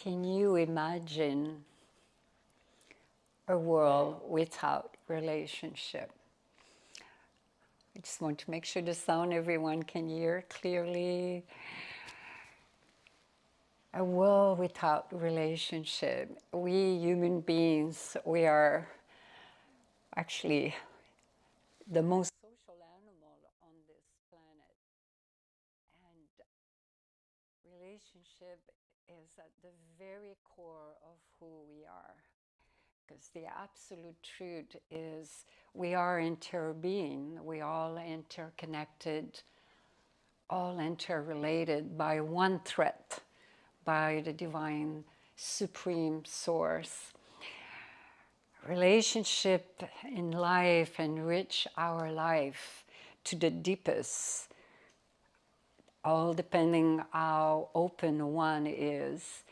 Can you imagine a world without relationship? I just want to make sure the sound everyone can hear clearly. A world without relationship. We human beings, we are actually the most social animal on this planet. And relationship is at the very core of who we are. Because the absolute truth is we are interbeing, we all interconnected, all interrelated by one thread, by the divine supreme source. Relationship in life enrich our life to the deepest, all depending how open one is,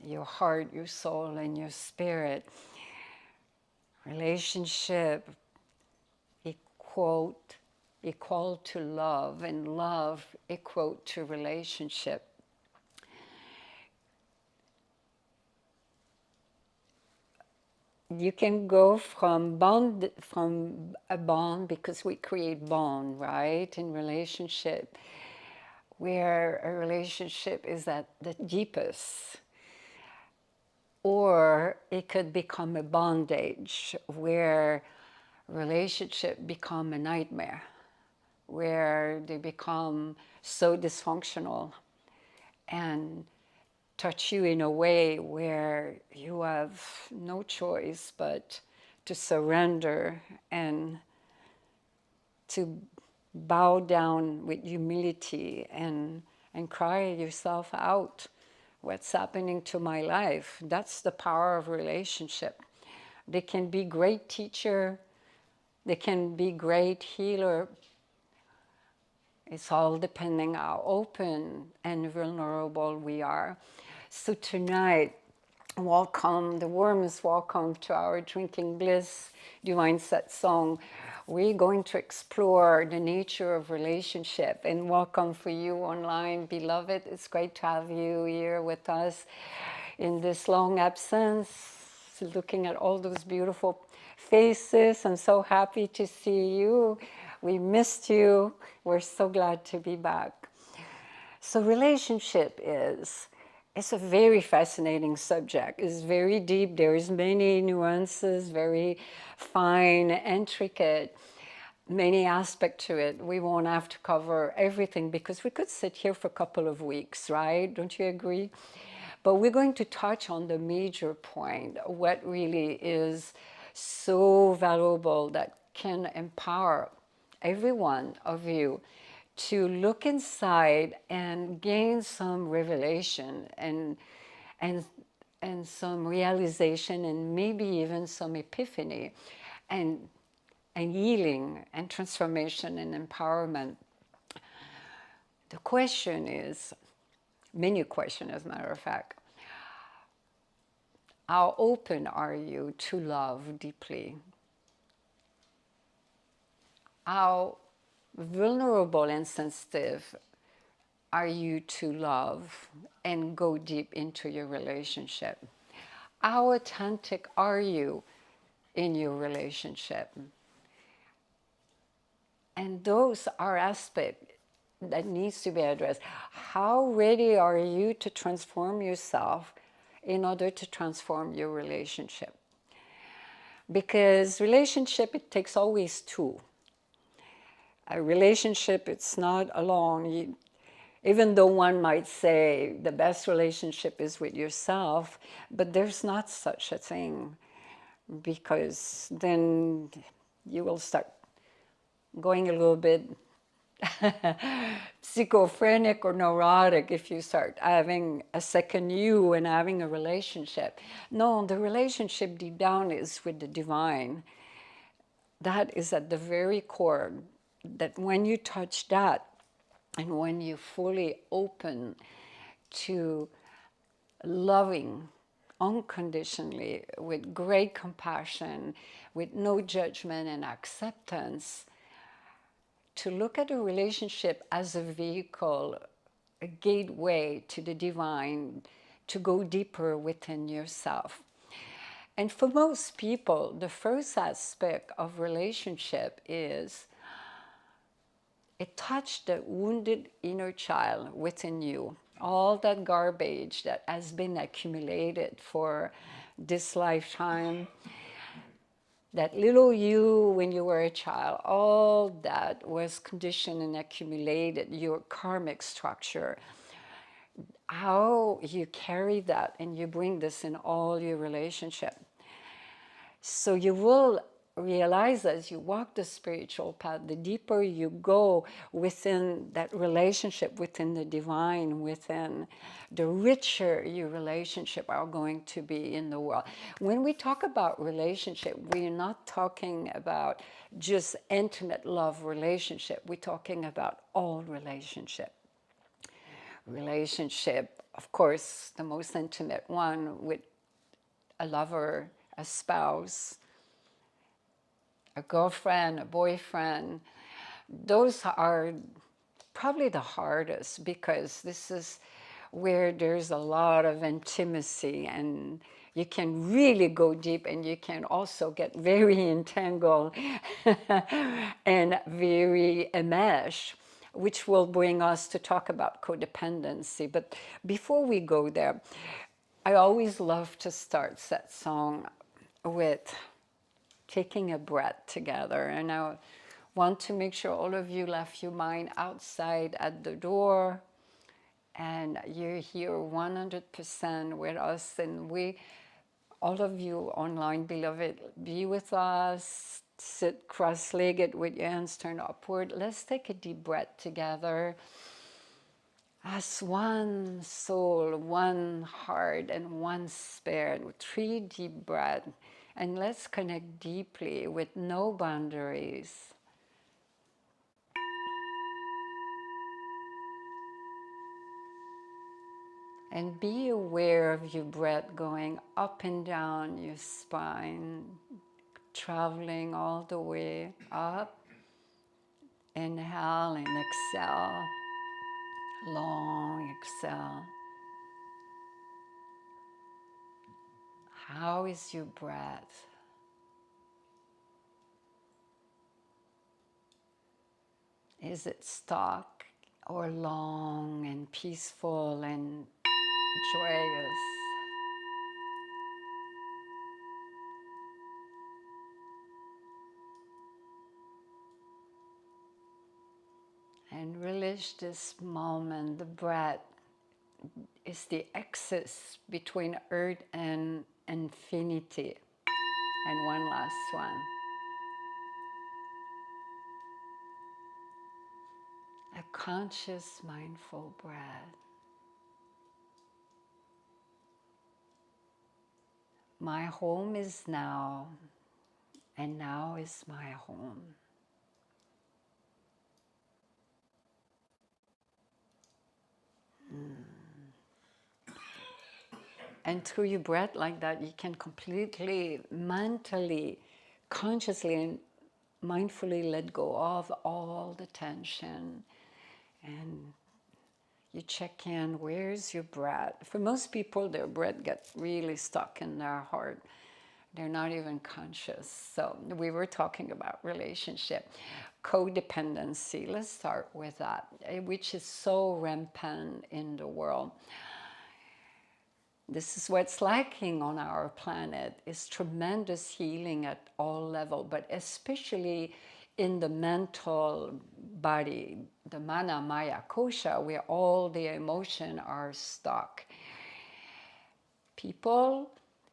your heart, your soul, and your spirit. Relationship equal to love, and love equal to relationship. You can go from a bond, because we create bond, right, in relationship, where a relationship is at the deepest. Or it could become a bondage, where relationship become a nightmare, where they become so dysfunctional and touch you in a way where you have no choice but to surrender and to bow down with humility and cry yourself out. What's happening to my life? That's the power of relationship. They can be great teacher, they can be great healer. It's all depending how open and vulnerable we are. So tonight, welcome, the warmest welcome to our Drinking Bliss Divine Satsang. We're going to explore the nature of relationship, and welcome for you online, beloved. It's great to have you here with us in this long absence, looking at all those beautiful faces. I'm so happy to see you. We missed you. We're so glad to be back. So relationship it's a very fascinating subject. It's very deep. There's many nuances, very fine, intricate, many aspects to it. We won't have to cover everything because we could sit here for a couple of weeks, right? Don't you agree? But we're going to touch on the major point, what really is so valuable that can empower every one of you to look inside and gain some revelation and some realization, and maybe even some epiphany and healing and transformation and empowerment. The question is, many questions as a matter of fact, how open are you to love deeply? How vulnerable and sensitive are you to love and go deep into your relationship? How authentic are you in your relationship? And those are aspects that needs to be addressed. How ready are you to transform yourself in order to transform your relationship? Because relationship, it takes always two. A relationship, it's not alone. Even though one might say the best relationship is with yourself, but there's not such a thing, because then you will start going a little bit schizophrenic or neurotic if you start having a second you and having a relationship. No, the relationship deep down is with the divine. That is at the very core, that when you touch that, and when you fully open to loving unconditionally, with great compassion, with no judgment and acceptance, to look at a relationship as a vehicle, a gateway to the divine, to go deeper within yourself. And for most people, the first aspect of relationship is it touched the wounded inner child within you. All that garbage that has been accumulated for this lifetime, that little you when you were a child, all that was conditioned and accumulated, your karmic structure, how you carry that and you bring this in all your relationship. So you will realize as you walk the spiritual path, the deeper you go within that relationship, within the divine, within, the richer your relationship are going to be in the world. When we talk about relationship, we're not talking about just intimate love relationship. We're talking about all relationship. Relationship, of course, the most intimate one with a lover, a spouse, a girlfriend, a boyfriend. Those are probably the hardest because this is where there's a lot of intimacy and you can really go deep and you can also get very entangled and very enmeshed, which will bring us to talk about codependency. But before we go there, I always love to start satsang with taking a breath together. And I want to make sure all of you left your mind outside at the door and you're here 100% with us. And we, all of you online, beloved, be with us. Sit cross-legged with your hands turned upward. Let's take a deep breath together as one soul, one heart, and one spirit, with 3 deep breaths. And let's connect deeply with no boundaries. And be aware of your breath going up and down your spine, traveling all the way up. Inhale and exhale. Long exhale. How is your breath? Is it stuck or long and peaceful and joyous? And relish this moment. The breath is the axis between earth and infinity. And one last one. A conscious, mindful breath. My home is now, and now is my home. And through your breath like that, you can completely, mentally, consciously, and mindfully let go of all the tension. And you check in, where's your breath? For most people, their breath gets really stuck in their heart. They're not even conscious. So we were talking about relationship. Codependency, let's start with that, which is so rampant in the world. This is what's lacking on our planet, is tremendous healing at all levels, but especially in the mental body, the mana, maya, kosha, where all the emotion are stuck. People,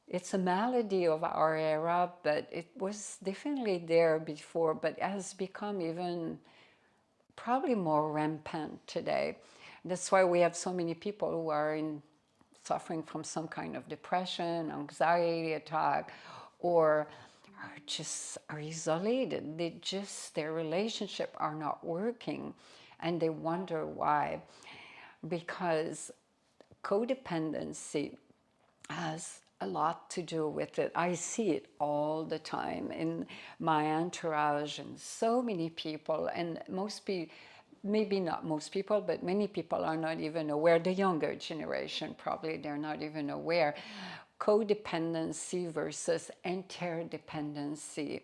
it's a malady of our era, but it was definitely there before, but has become even probably more rampant today. That's why we have so many people who are suffering from some kind of depression, anxiety attack, or are isolated. Their relationship are not working, and they wonder why. Because codependency has a lot to do with it. I see it all the time in my entourage and so many people, and maybe not most people, but many people are not even aware. The younger generation, probably, they're not even aware. Codependency versus interdependency.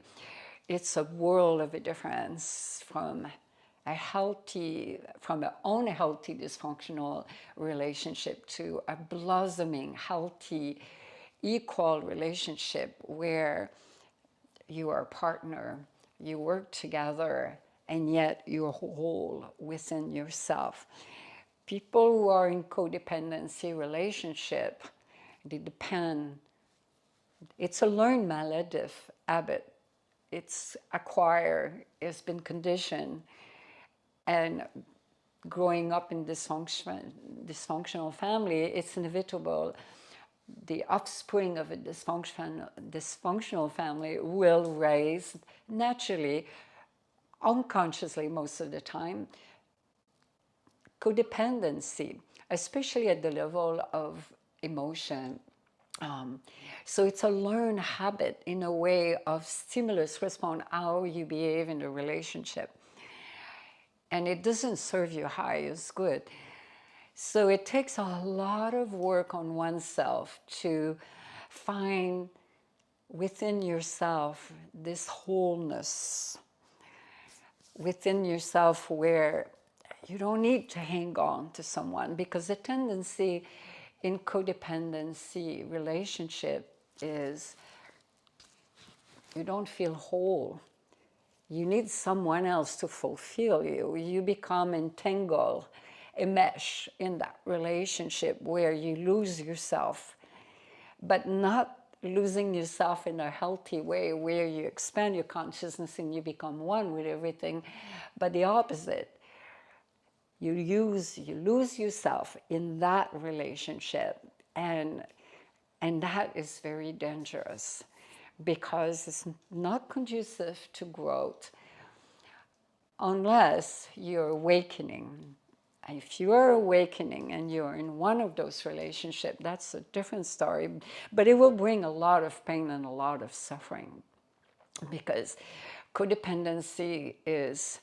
It's a world of a difference from from an unhealthy dysfunctional relationship to a blossoming, healthy, equal relationship where you are a partner, you work together, and yet you're whole within yourself. People who are in codependency relationship, they depend. It's a learned maladif habit. It's acquired, it's been conditioned, and growing up in dysfunctional family, it's inevitable. The offspring of a dysfunctional family will raise naturally, unconsciously most of the time, codependency, especially at the level of emotion. So it's a learned habit in a way of stimulus response, how you behave in a relationship. And it doesn't serve you high, it's good. So it takes a lot of work on oneself to find within yourself this wholeness, within yourself where you don't need to hang on to someone, because the tendency in codependency relationship is you don't feel whole. You need someone else to fulfill you. You become entangled, enmeshed in that relationship where you lose yourself, but not losing yourself in a healthy way where you expand your consciousness and you become one with everything, but the opposite. You lose yourself in that relationship, and that is very dangerous because it's not conducive to growth unless you're awakening. If you are awakening and you're in one of those relationships, that's a different story, but it will bring a lot of pain and a lot of suffering, because codependency is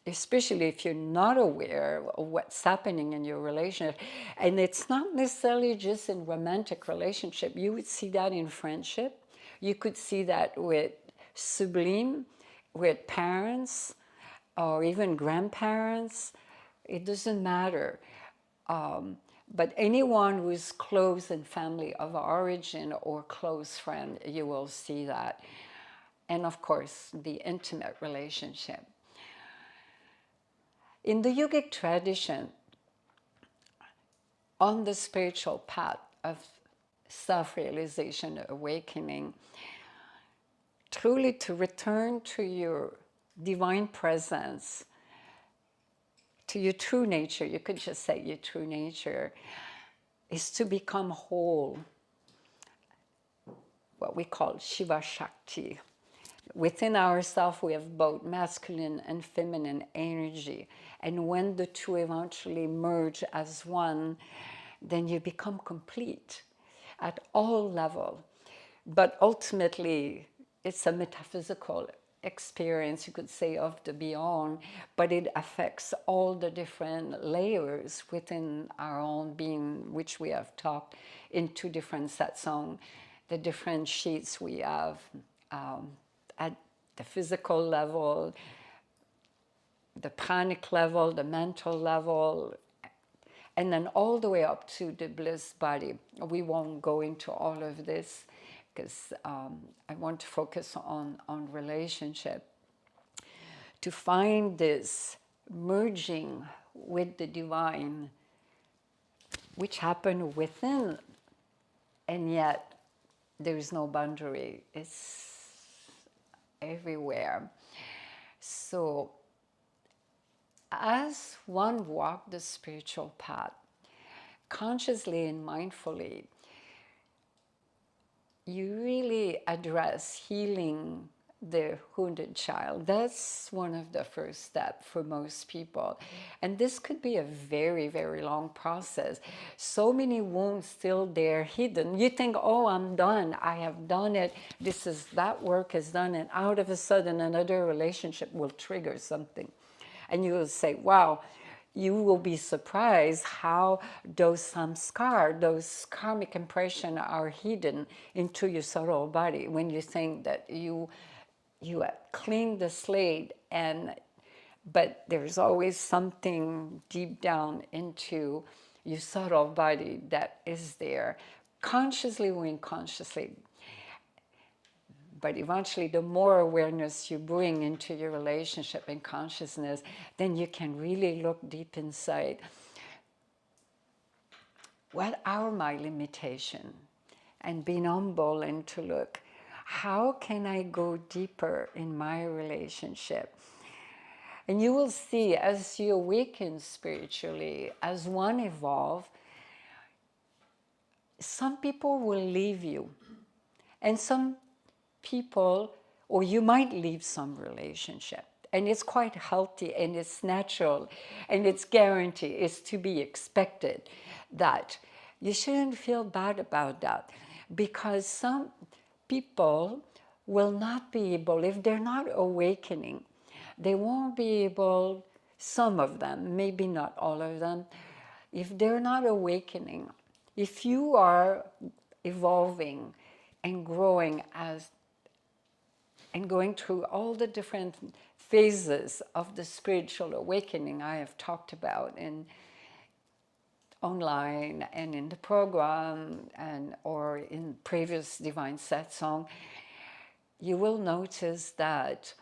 especially if you're not aware of what's happening in your relationship. And it's not necessarily just in romantic relationship. You would see that in friendship. You could see that with sibling, with parents, or even grandparents. It doesn't matter. But anyone who is close in family of origin or close friend, you will see that. And of course, the intimate relationship. In the yogic tradition, on the spiritual path of self-realization, awakening, truly to return to your divine presence, to your true nature, you could just say your true nature, is to become whole, what we call Shiva Shakti. Within ourselves, we have both masculine and feminine energy. And when the two eventually merge as one, then you become complete at all levels. But ultimately, it's a metaphysical experience, you could say, of the beyond, but it affects all the different layers within our own being, which we have talked in 2 different satsang, the different sheets we have. At the physical level, the pranic level, the mental level, and then all the way up to the bliss body. We won't go into all of this because I want to focus on relationship. To find this merging with the divine, which happen within, and yet there is no boundary. It's everywhere. So as one walks the spiritual path, consciously and mindfully, you really address healing the wounded child. That's one of the first steps for most people. And this could be a very, very long process. So many wounds still there hidden. You think, oh, I'm done. I have done it. That work is done. And out of a sudden, another relationship will trigger something. And you will say, wow, you will be surprised how those samskar, those karmic impressions are hidden into your subtle body when you think that you have cleaned the slate, but there's always something deep down into your subtle body that is there, consciously or unconsciously. But eventually, the more awareness you bring into your relationship and consciousness, then you can really look deep inside. What are my limitations? And being humble and to look, how can I go deeper in my relationship? And you will see, as you awaken spiritually, as one evolve, some people will leave you. And some people, or you might leave some relationship. And it's quite healthy and it's natural and it's guaranteed, it's to be expected that you shouldn't feel bad about that, because some people will not be able, if they're not awakening, they won't be able, some of them, maybe not all of them, if they're not awakening, if you are evolving and growing and going through all the different phases of the spiritual awakening I have talked about online and in the program or in previous Divine Satsang, you will notice that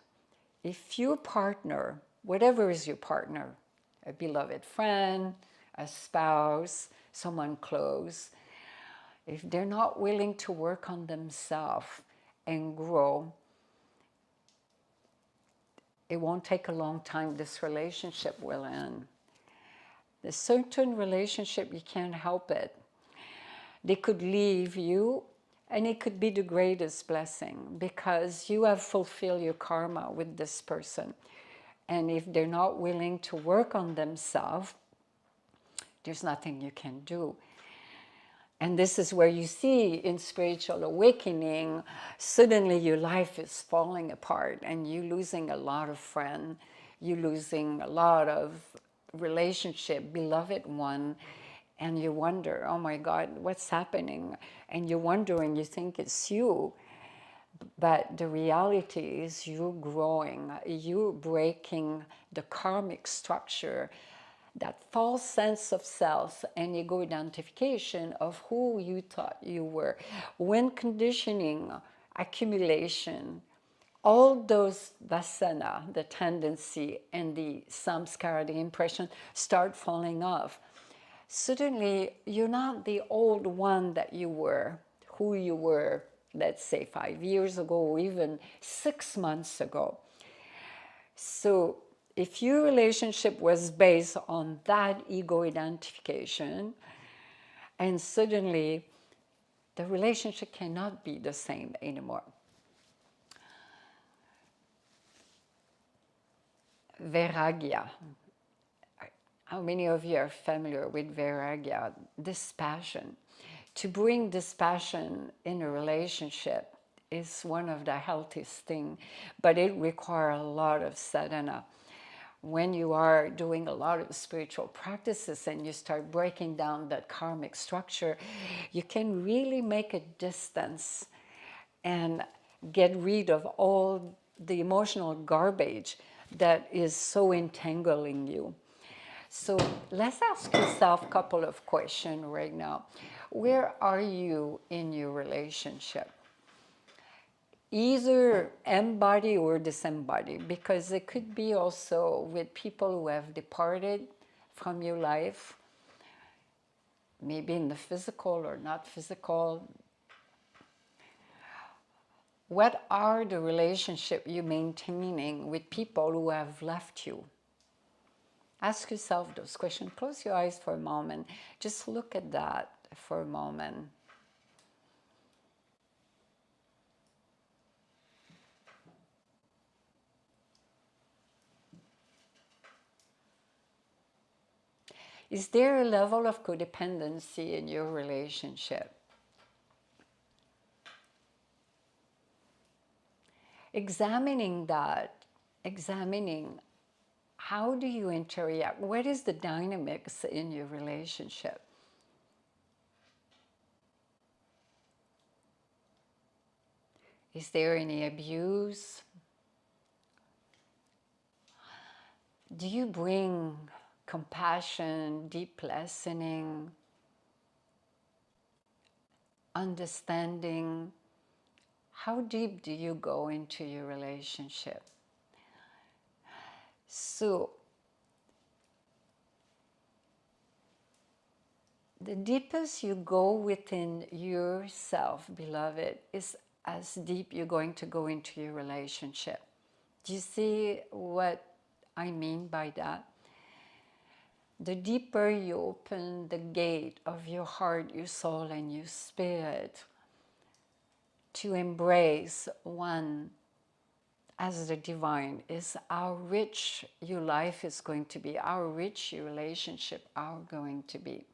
if your partner, whatever is your partner, a beloved friend, a spouse, someone close, if they're not willing to work on themselves and grow, it won't take a long time, this relationship will end. There's certain relationship, you can't help it. They could leave you, and it could be the greatest blessing because you have fulfilled your karma with this person. And if they're not willing to work on themselves, there's nothing you can do. And this is where you see in spiritual awakening, suddenly your life is falling apart and you're losing a lot of friends, you're losing a lot of relationship, beloved one, and you wonder, oh my God, what's happening? And you're wondering, you think it's you, but the reality is you're growing, you're breaking the karmic structure, that false sense of self and ego identification of who you thought you were. When conditioning, accumulation, all those vasana, the tendency and the samskara, the impression, start falling off. Suddenly, you're not the old one that you were, who you were, let's say 5 years ago, or even 6 months ago. So if your relationship was based on that ego identification, and suddenly the relationship cannot be the same anymore. Vairagya. How many of you are familiar with Vairagya? Dispassion. To bring dispassion in a relationship is one of the healthiest things, but it requires a lot of sadhana. When you are doing a lot of spiritual practices and you start breaking down that karmic structure, you can really make a distance and get rid of all the emotional garbage that is so entangling you. So let's ask yourself a couple of questions right now. Where are you in your relationship? Either embody or disembody, because it could be also with people who have departed from your life, maybe in the physical or not physical. What are the relationships you're maintaining with people who have left you? Ask yourself those questions. Close your eyes for a moment. Just look at that for a moment. Is there a level of codependency in your relationship? Examining that, examining how do you interact? What is the dynamics in your relationship? Is there any abuse? Do you bring compassion, deep listening, understanding? How deep do you go into your relationship? So, the deepest you go within yourself, beloved, is as deep you're going to go into your relationship. Do you see what I mean by that? The deeper you open the gate of your heart, your soul, and your spirit to embrace one as the divine, is how rich your life is going to be, how rich your relationship are going to be.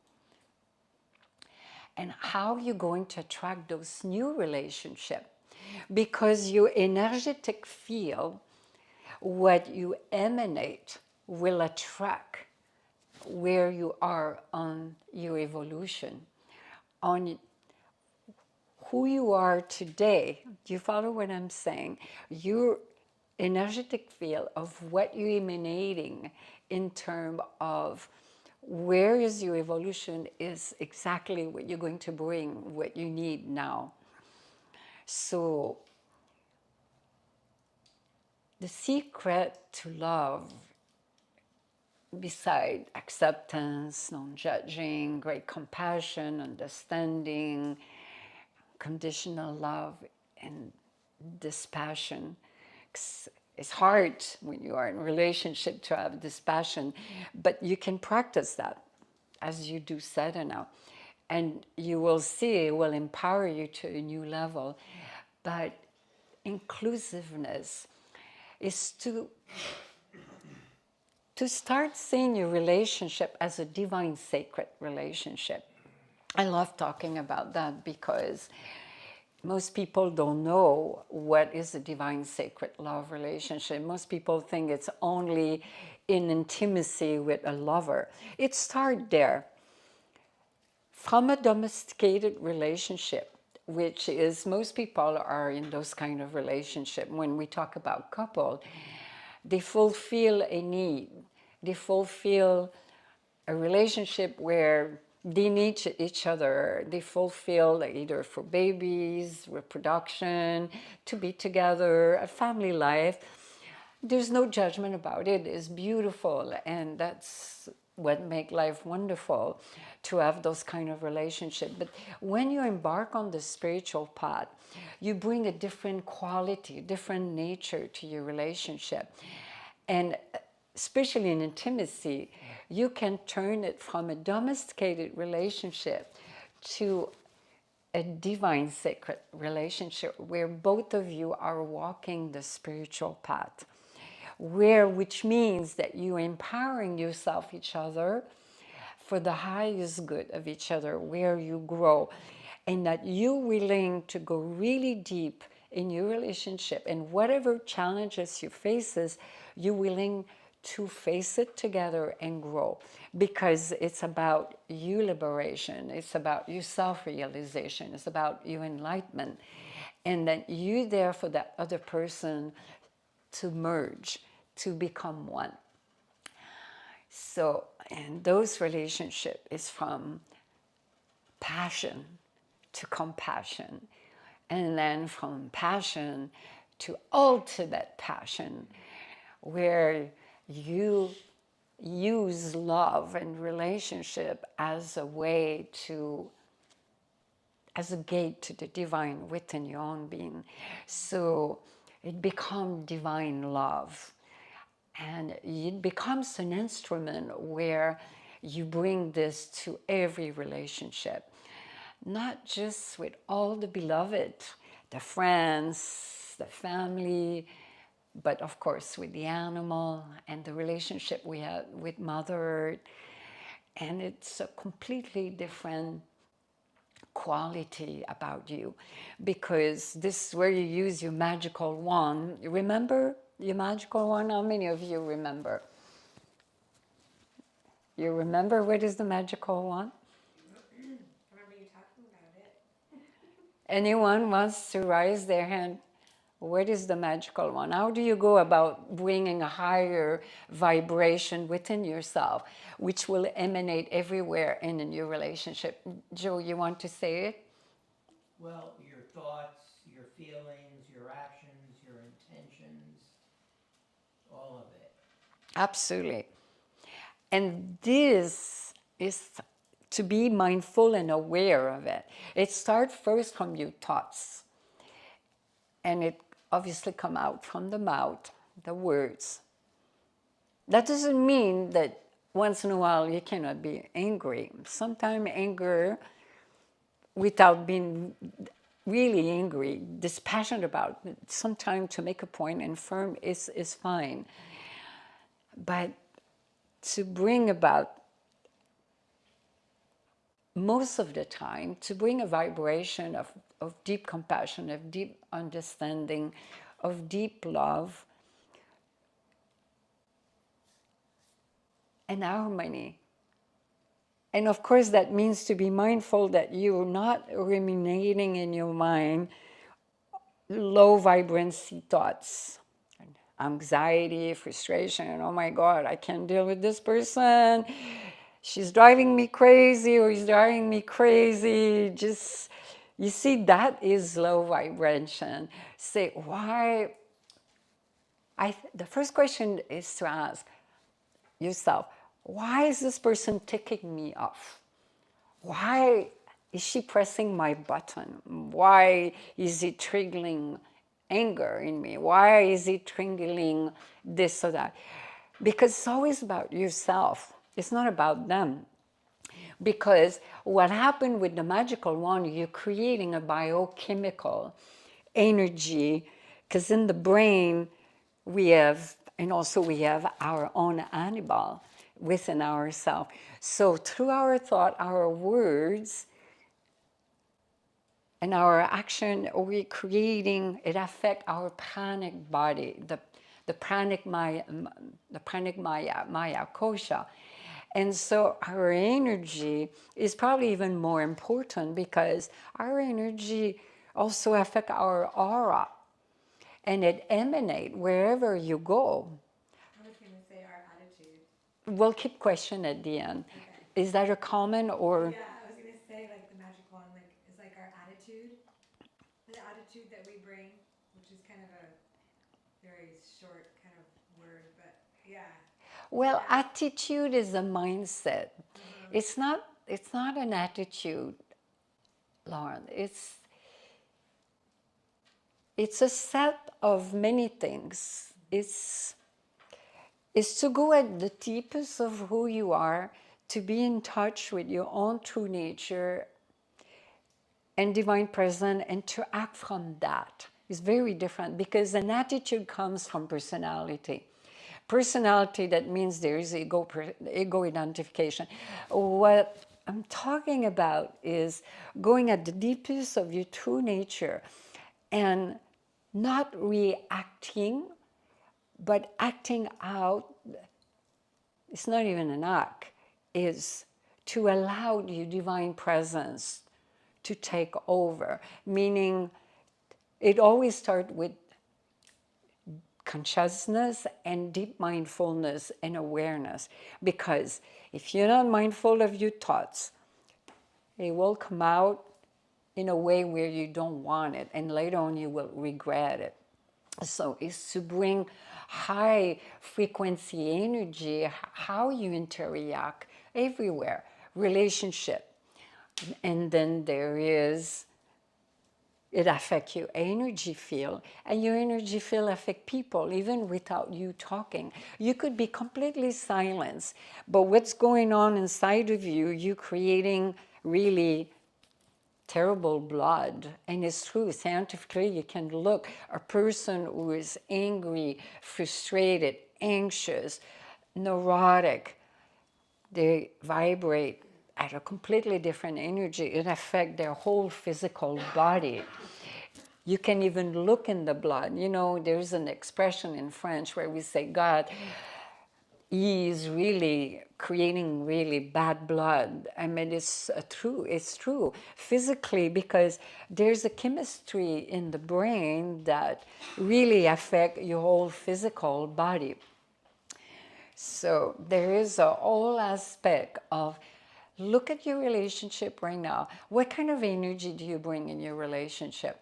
And how you're going to attract those new relationships. Because your energetic field, what you emanate, will attract where you are on your evolution, on who you are today. Do you follow what I'm saying? Your energetic field of what you're emanating in terms of where is your evolution is exactly what you're going to bring, what you need now. So the secret to love, beside acceptance, non-judging, great compassion, understanding, conditional love, and dispassion. It's hard when you are in a relationship to have dispassion, but you can practice that as you do sadhana. And you will see it will empower you to a new level. But inclusiveness is to start seeing your relationship as a divine sacred relationship. I love talking about that because most people don't know what is a divine sacred love relationship. Most people think it's only in intimacy with a lover. It starts there. From a domesticated relationship, which is most people are in those kind of relationship. When we talk about couple, they fulfill a need. They fulfill a relationship where they need each other. They fulfill either for babies, reproduction, to be together, a family life. There's no judgment about it. It's beautiful, and that's what makes life wonderful, to have those kind of relationship. But when you embark on the spiritual path, you bring a different quality, different nature to your relationship. And especially in intimacy, you can turn it from a domesticated relationship to a divine sacred relationship where both of you are walking the spiritual path, which means that you're empowering yourself, each other, for the highest good of each other, where you grow, and that you're willing to go really deep in your relationship, and whatever challenges you faces, you're willing to face it together and grow, because it's about your liberation, it's about your self-realization, it's about your enlightenment, and that you're there for that other person to merge, to become one. So, and those relationship is from passion to compassion, and then from passion to ultimate passion, where you use love and relationship as a way to, as a gate to the divine within your own being. So it becomes divine love. And it becomes an instrument where you bring this to every relationship, not just with all the beloved, the friends, the family, but of course with the animal and the relationship we have with Mother Earth. And it's a completely different quality about you, because this is where you use your magical wand. You remember your magical wand? How many of you remember? You remember what is the magical wand? I remember you talking about it. Anyone wants to raise their hand? What is the magical one? How do you go about bringing a higher vibration within yourself, which will emanate everywhere in a new relationship? Joe, you want to say it? Well, your thoughts, your feelings, your actions, your intentions, all of it. Absolutely. And this is to be mindful and aware of it. It starts first from your thoughts, and it obviously come out from the mouth, the words. That doesn't mean that once in a while you cannot be angry. Sometimes anger, without being really angry, dispassionate about it, sometimes to make a point and firm is fine. But to bring about, most of the time, to bring a vibration of deep compassion, of deep understanding, of deep love and harmony. And of course, that means to be mindful that you're not ruminating in your mind low vibrancy thoughts, anxiety, frustration. Oh my God, I can't deal with this person. She's driving me crazy, or he's driving me crazy. Just, you see, that is low vibration. Say, why? The first question is to ask yourself, why is this person ticking me off? Why is she pressing my button? Why is it triggering anger in me? Why is it triggering this or that? Because it's always about yourself. It's not about them. Because what happened with the magical wand, you're creating a biochemical energy, because in the brain we have, and also we have our own animal within ourselves. So through our thought, our words, and our action, we're creating, it affects our pranic body, the pranic Maya kosha. And so our energy is probably even more important, because our energy also affects our aura, and it emanates wherever you go. I was going to say our attitude. We'll keep question at the end. Okay. Is that a common or? Yeah, I was going to say like the magic wand, like is like our attitude, the attitude that we bring, which is kind of a very short kind of word, but yeah. Well, attitude is a mindset. It's not an attitude, Lauren. It's a set of many things. It's to go at the deepest of who you are, to be in touch with your own true nature and divine presence, and to act from that. Is very different, because an attitude comes from personality. Personality, that means there is ego identification. What I'm talking about is going at the deepest of your true nature and not reacting, but acting out. It's not even an act, is to allow your divine presence to take over, meaning it always starts with consciousness and deep mindfulness and awareness. Because if you're not mindful of your thoughts, they will come out in a way where you don't want it, and later on you will regret it. So it's to bring high frequency energy, how you interact everywhere, relationship. And then there is, it affects your energy field, and your energy field affects people even without you talking. You could be completely silenced, but what's going on inside of you, you're creating really terrible blood. And it's true, scientifically you can look, a person who is angry, frustrated, anxious, neurotic, they vibrate at a completely different energy. It affects their whole physical body. You can even look in the blood. You know, there's an expression in French where we say, God, he is really creating really bad blood. I mean, it's true. It's true physically, because there's a chemistry in the brain that really affect your whole physical body. So there is a whole aspect of, look at your relationship right now. What kind of energy do you bring in your relationship?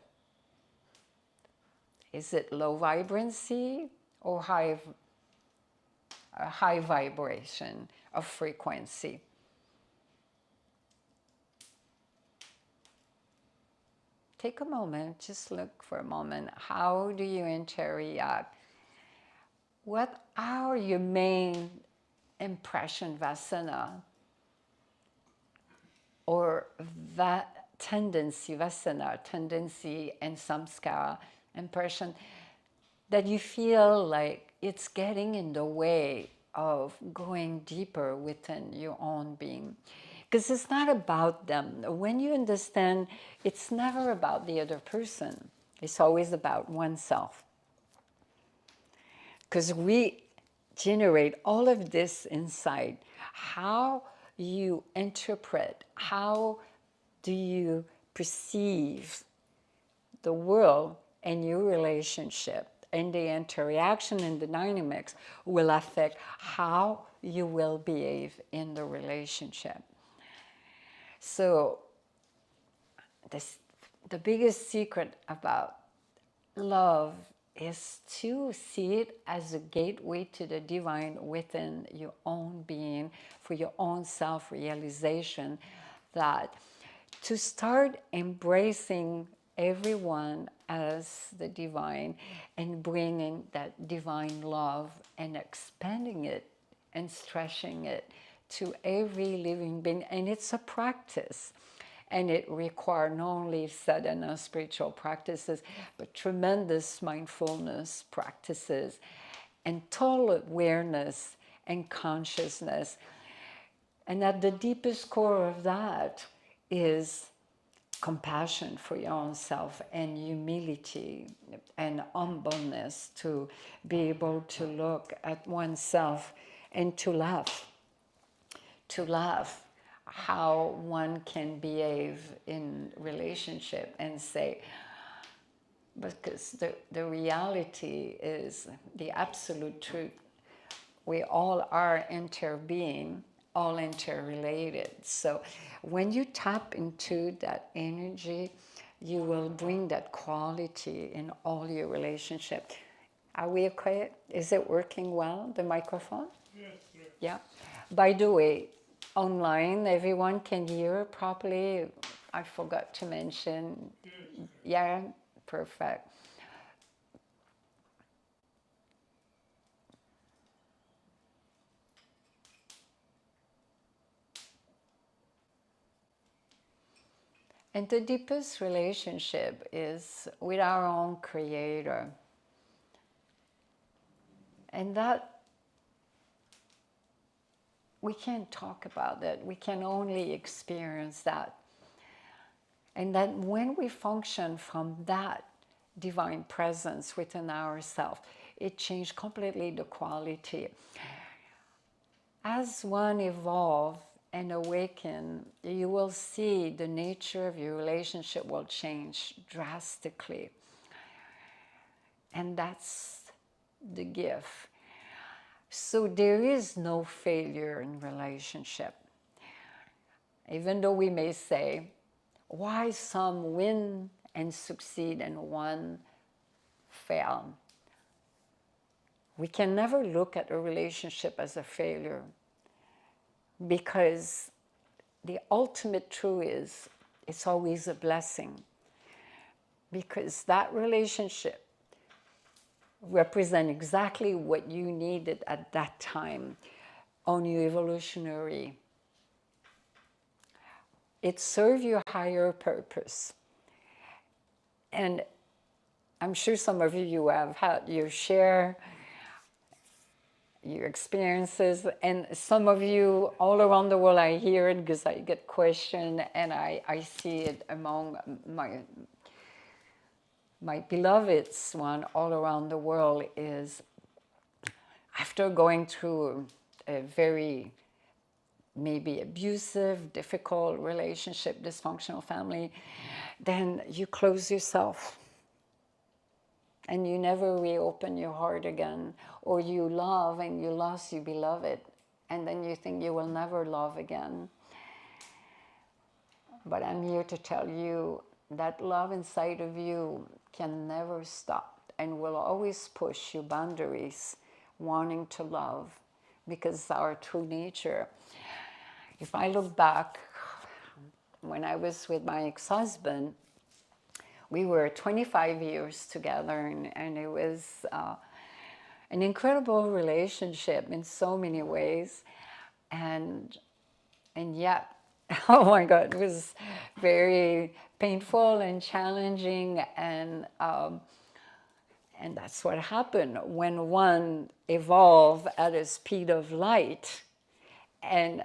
Is it low vibrancy or high vibration of frequency? Take a moment, just look for a moment. How do you interact? What are your main impression vasana or that tendency, vasana, tendency and samskara, impression, that you feel like it's getting in the way of going deeper within your own being? Because it's not about them. When you understand, it's never about the other person. It's always about oneself. Because we generate all of this inside. How you interpret, how do you perceive the world and your relationship and the interaction and the dynamics will affect how you will behave in the relationship. So the biggest secret about love is to see it as a gateway to the divine within your own being, for your own self-realization, that to start embracing everyone as the divine and bringing that divine love and expanding it and stretching it to every living being. And it's a practice. And it requires not only sadhana, spiritual practices, but tremendous mindfulness practices and total awareness and consciousness. And at the deepest core of that is compassion for your own self and humility and humbleness to be able to look at oneself and to laugh how one can behave in relationship and say, because the reality is the absolute truth. We all are interbeing, all interrelated. So when you tap into that energy, you will bring that quality in all your relationship. Are we okay? Is it working well, the microphone? Yes, yes. Yeah. By the way, online, everyone can hear properly. I forgot to mention. Yes. Yeah, perfect. And the deepest relationship is with our own creator. And that, we can't talk about that. We can only experience that. And that when we function from that divine presence within ourselves, it changed completely the quality. As one evolves and awaken, you will see the nature of your relationship will change drastically. And that's the gift. So there is no failure in relationship. Even though we may say, why some win and succeed and one fail? We can never look at a relationship as a failure, because the ultimate truth is it's always a blessing, because that relationship represents exactly what you needed at that time on your evolutionary. It serves your higher purpose. And I'm sure some of you have had your share your experiences. And some of you all around the world, I hear it because I get questioned, and I see it among my beloveds one all around the world is after going through a very maybe abusive, difficult relationship, dysfunctional family, then you close yourself and you never reopen your heart again, or you love and you lost your beloved, and then you think you will never love again. But I'm here to tell you that love inside of you can never stop and will always push your boundaries, wanting to love, because it's our true nature. If I look back, when I was with my ex-husband, we were 25 years together, and it was an incredible relationship in so many ways. And yet, oh my God, it was very painful and challenging, and that's what happened when one evolve at a speed of light and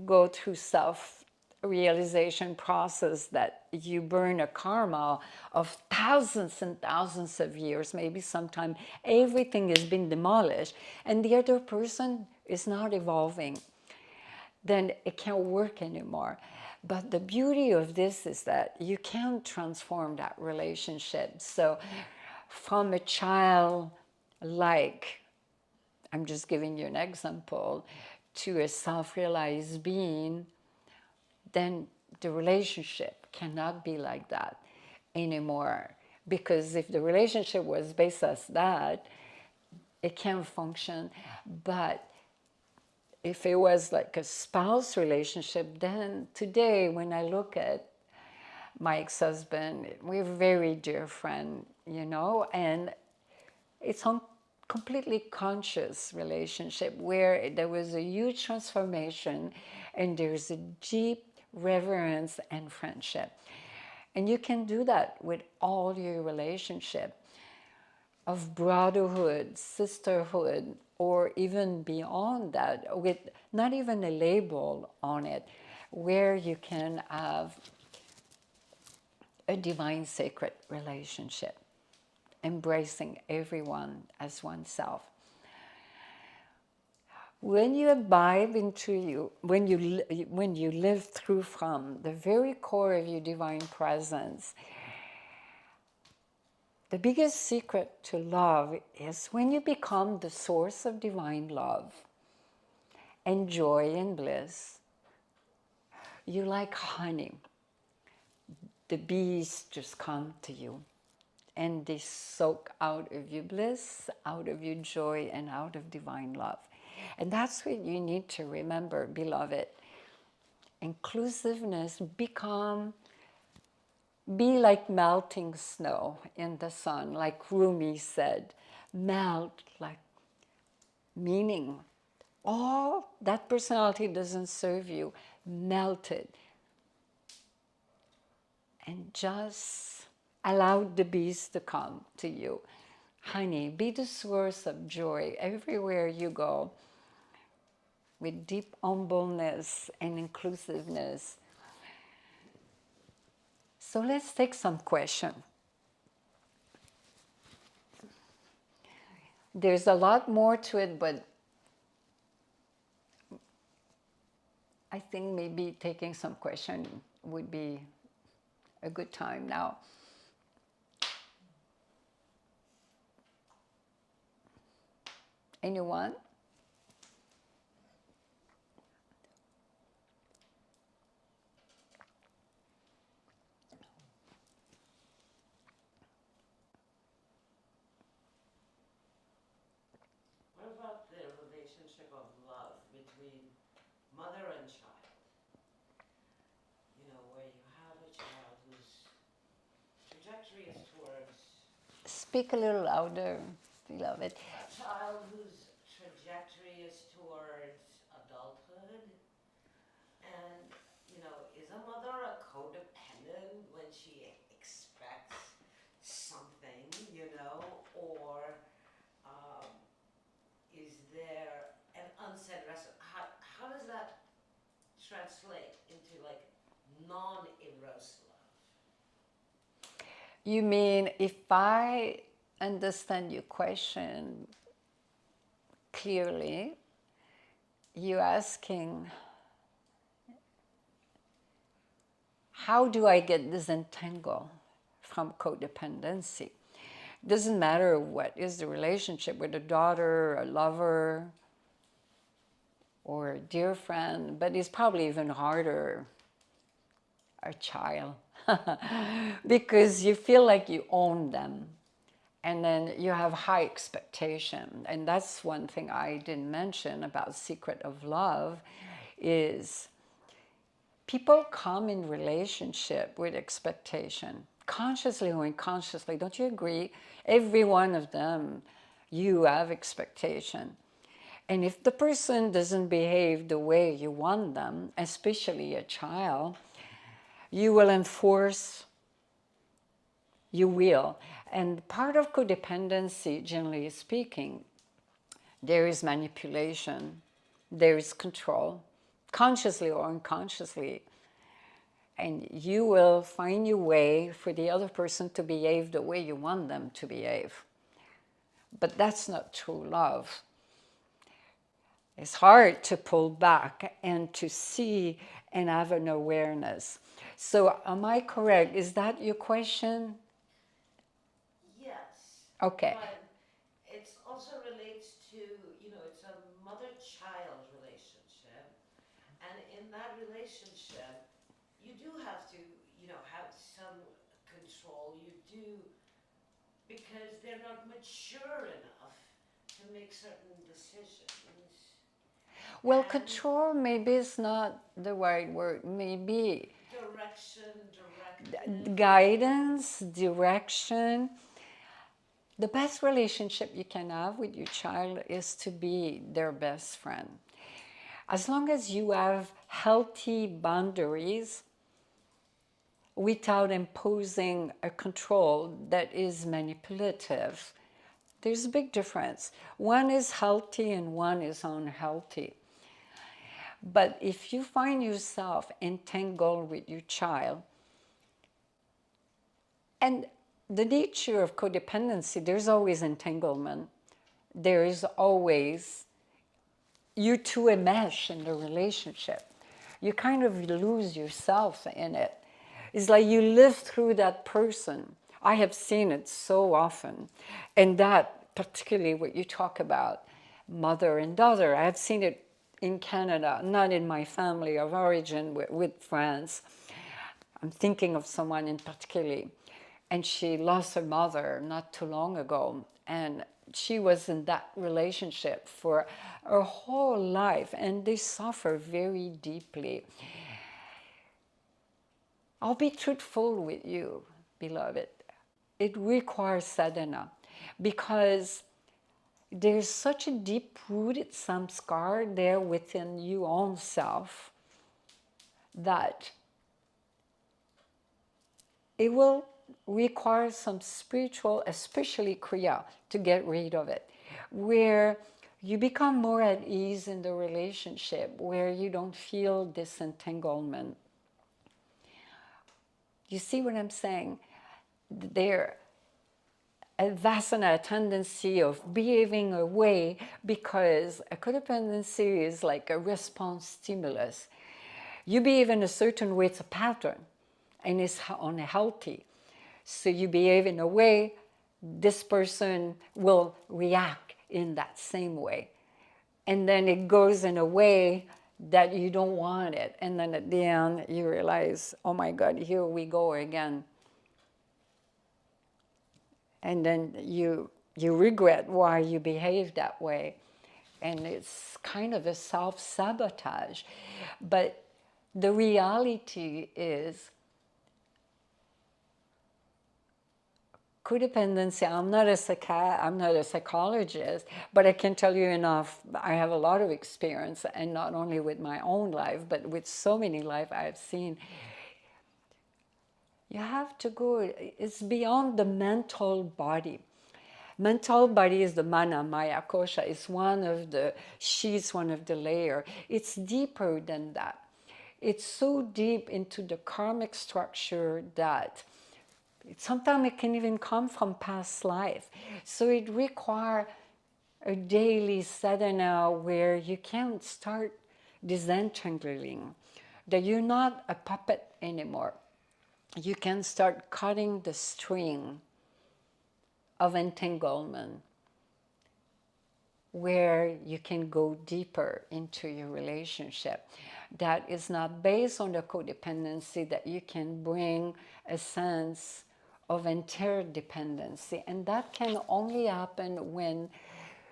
go through self-realization process that you burn a karma of thousands and thousands of years, maybe sometime everything has been demolished and the other person is not evolving, then it can't work anymore. But the beauty of this is that you can transform that relationship. So from a child, like, I'm just giving you an example, to a self-realized being, then the relationship cannot be like that anymore. Because if the relationship was based as that, it can function. But if it was like a spouse relationship, then today when I look at my ex-husband, we're very dear friend, you know, and it's a completely conscious relationship where there was a huge transformation and there's a deep reverence and friendship. And you can do that with all your relationship of brotherhood, sisterhood, or even beyond that, with not even a label on it, where you can have a divine sacred relationship, embracing everyone as oneself. When you abide into you, when you live through from the very core of your divine presence, the biggest secret to love is when you become the source of divine love and joy and bliss. You're like honey. The bees just come to you and they soak out of your bliss, out of your joy, and out of divine love. And that's what you need to remember, beloved. Inclusiveness, be like melting snow in the sun, like Rumi said, melt, like meaning all that personality doesn't serve you, melt it. And just allow the bees to come to you. Honey, be the source of joy everywhere you go, with deep humbleness and inclusiveness. So let's take some questions. There's a lot more to it, but I think maybe taking some question would be a good time now. Anyone? What about the relationship of love between mother and child? You know, where you have a child whose trajectory is towards... Speak a little louder, beloved. A child whose trajectory is towards adulthood. And, you know, is a mother a codependent when she expects something, you know? Or is there translate into like non-eros love? You mean, if I understand your question clearly, you're asking, how do I get disentangled from codependency? Doesn't matter what is the relationship with a daughter, a lover, or a dear friend, but it's probably even harder a child because you feel like you own them, and then you have high expectation. And that's one thing I didn't mention about secret of love is people come in relationship with expectation, consciously or unconsciously. Don't you agree? Every one of them, you have expectation. And if the person doesn't behave the way you want them, especially a child, you will enforce, you will. And part of codependency, generally speaking, there is manipulation, there is control, consciously or unconsciously. And you will find your way for the other person to behave the way you want them to behave. But that's not true love. It's hard to pull back and to see and have an awareness. So am I correct? Is that your question? Yes. Okay. But it also relates to, it's a mother-child relationship. And in that relationship, you do have to, have some control. You do, because they're not mature enough to make certain decisions. Well, control maybe is not the right word. Maybe Direction, directive. guidance, direction. The best relationship you can have with your child is to be their best friend. As long as you have healthy boundaries without imposing a control that is manipulative, there's a big difference. One is healthy and one is unhealthy. But if you find yourself entangled with your child, and the nature of codependency, there's always entanglement. There is always, you two enmesh in the relationship. You kind of lose yourself in it. It's like you live through that person. I have seen it so often. And that, particularly what you talk about, mother and daughter, I have seen it in Canada, not in my family of origin with friends. I'm thinking of someone in particular, and she lost her mother not too long ago, and she was in that relationship for her whole life, and they suffer very deeply. I'll be truthful with you, beloved. It requires sadhana, because there's such a deep-rooted samskar there within your own self that it will require some spiritual, especially kriya, to get rid of it, where you become more at ease in the relationship, where you don't feel disentanglement. You see what I'm saying? There a vasana, a tendency of behaving away, because a codependency is like a response stimulus. You behave in a certain way, it's a pattern, and it's unhealthy. So you behave in a way, this person will react in that same way. And then it goes in a way that you don't want it. And then at the end, you realize, oh my God, here we go again. And then you regret why you behaved that way. And it's kind of a self-sabotage. But the reality is, codependency, I'm not a psychologist, but I can tell you enough. I have a lot of experience, and not only with my own life, but with so many lives I've seen. You have to go, it's beyond the mental body. Mental body is the mana, maya, kosha. It's one of the sheets, one of the layer. It's deeper than that. it's so deep into the karmic structure that sometimes it can even come from past life. So it requires a daily sadhana where you can start disentangling, that you're not a puppet anymore. You can start cutting the string of entanglement, where you can go deeper into your relationship. That is not based on the codependency, that you can bring a sense of interdependency. And that can only happen when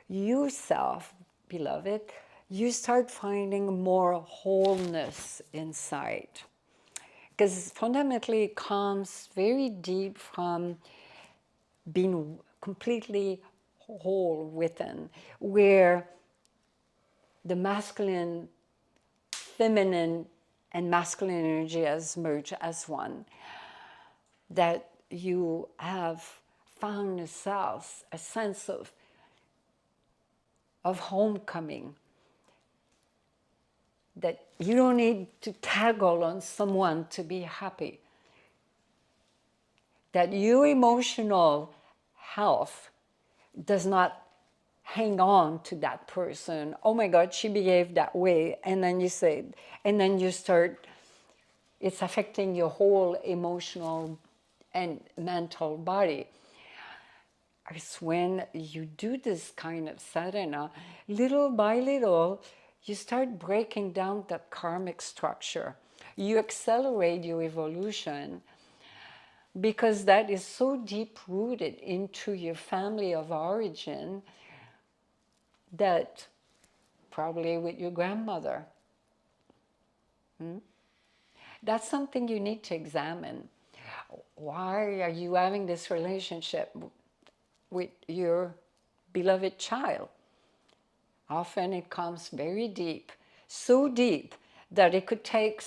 yourself, beloved, you start finding more wholeness inside. Because fundamentally it comes very deep from being completely whole within, where the masculine, feminine, and masculine energy has merged as one. That you have found yourself a sense of homecoming, that you don't need to toggle on someone to be happy, that your emotional health does not hang on to that person. Oh my God, she behaved that way. And then you say, and then you start, it's affecting your whole emotional and mental body. It's when you do this kind of sadhana, little by little, you start breaking down that karmic structure. You accelerate your evolution, because that is so deep rooted into your family of origin, that probably with your grandmother. That's something you need to examine. Why are you having this relationship with your beloved child? Often it comes very deep, so deep that it could take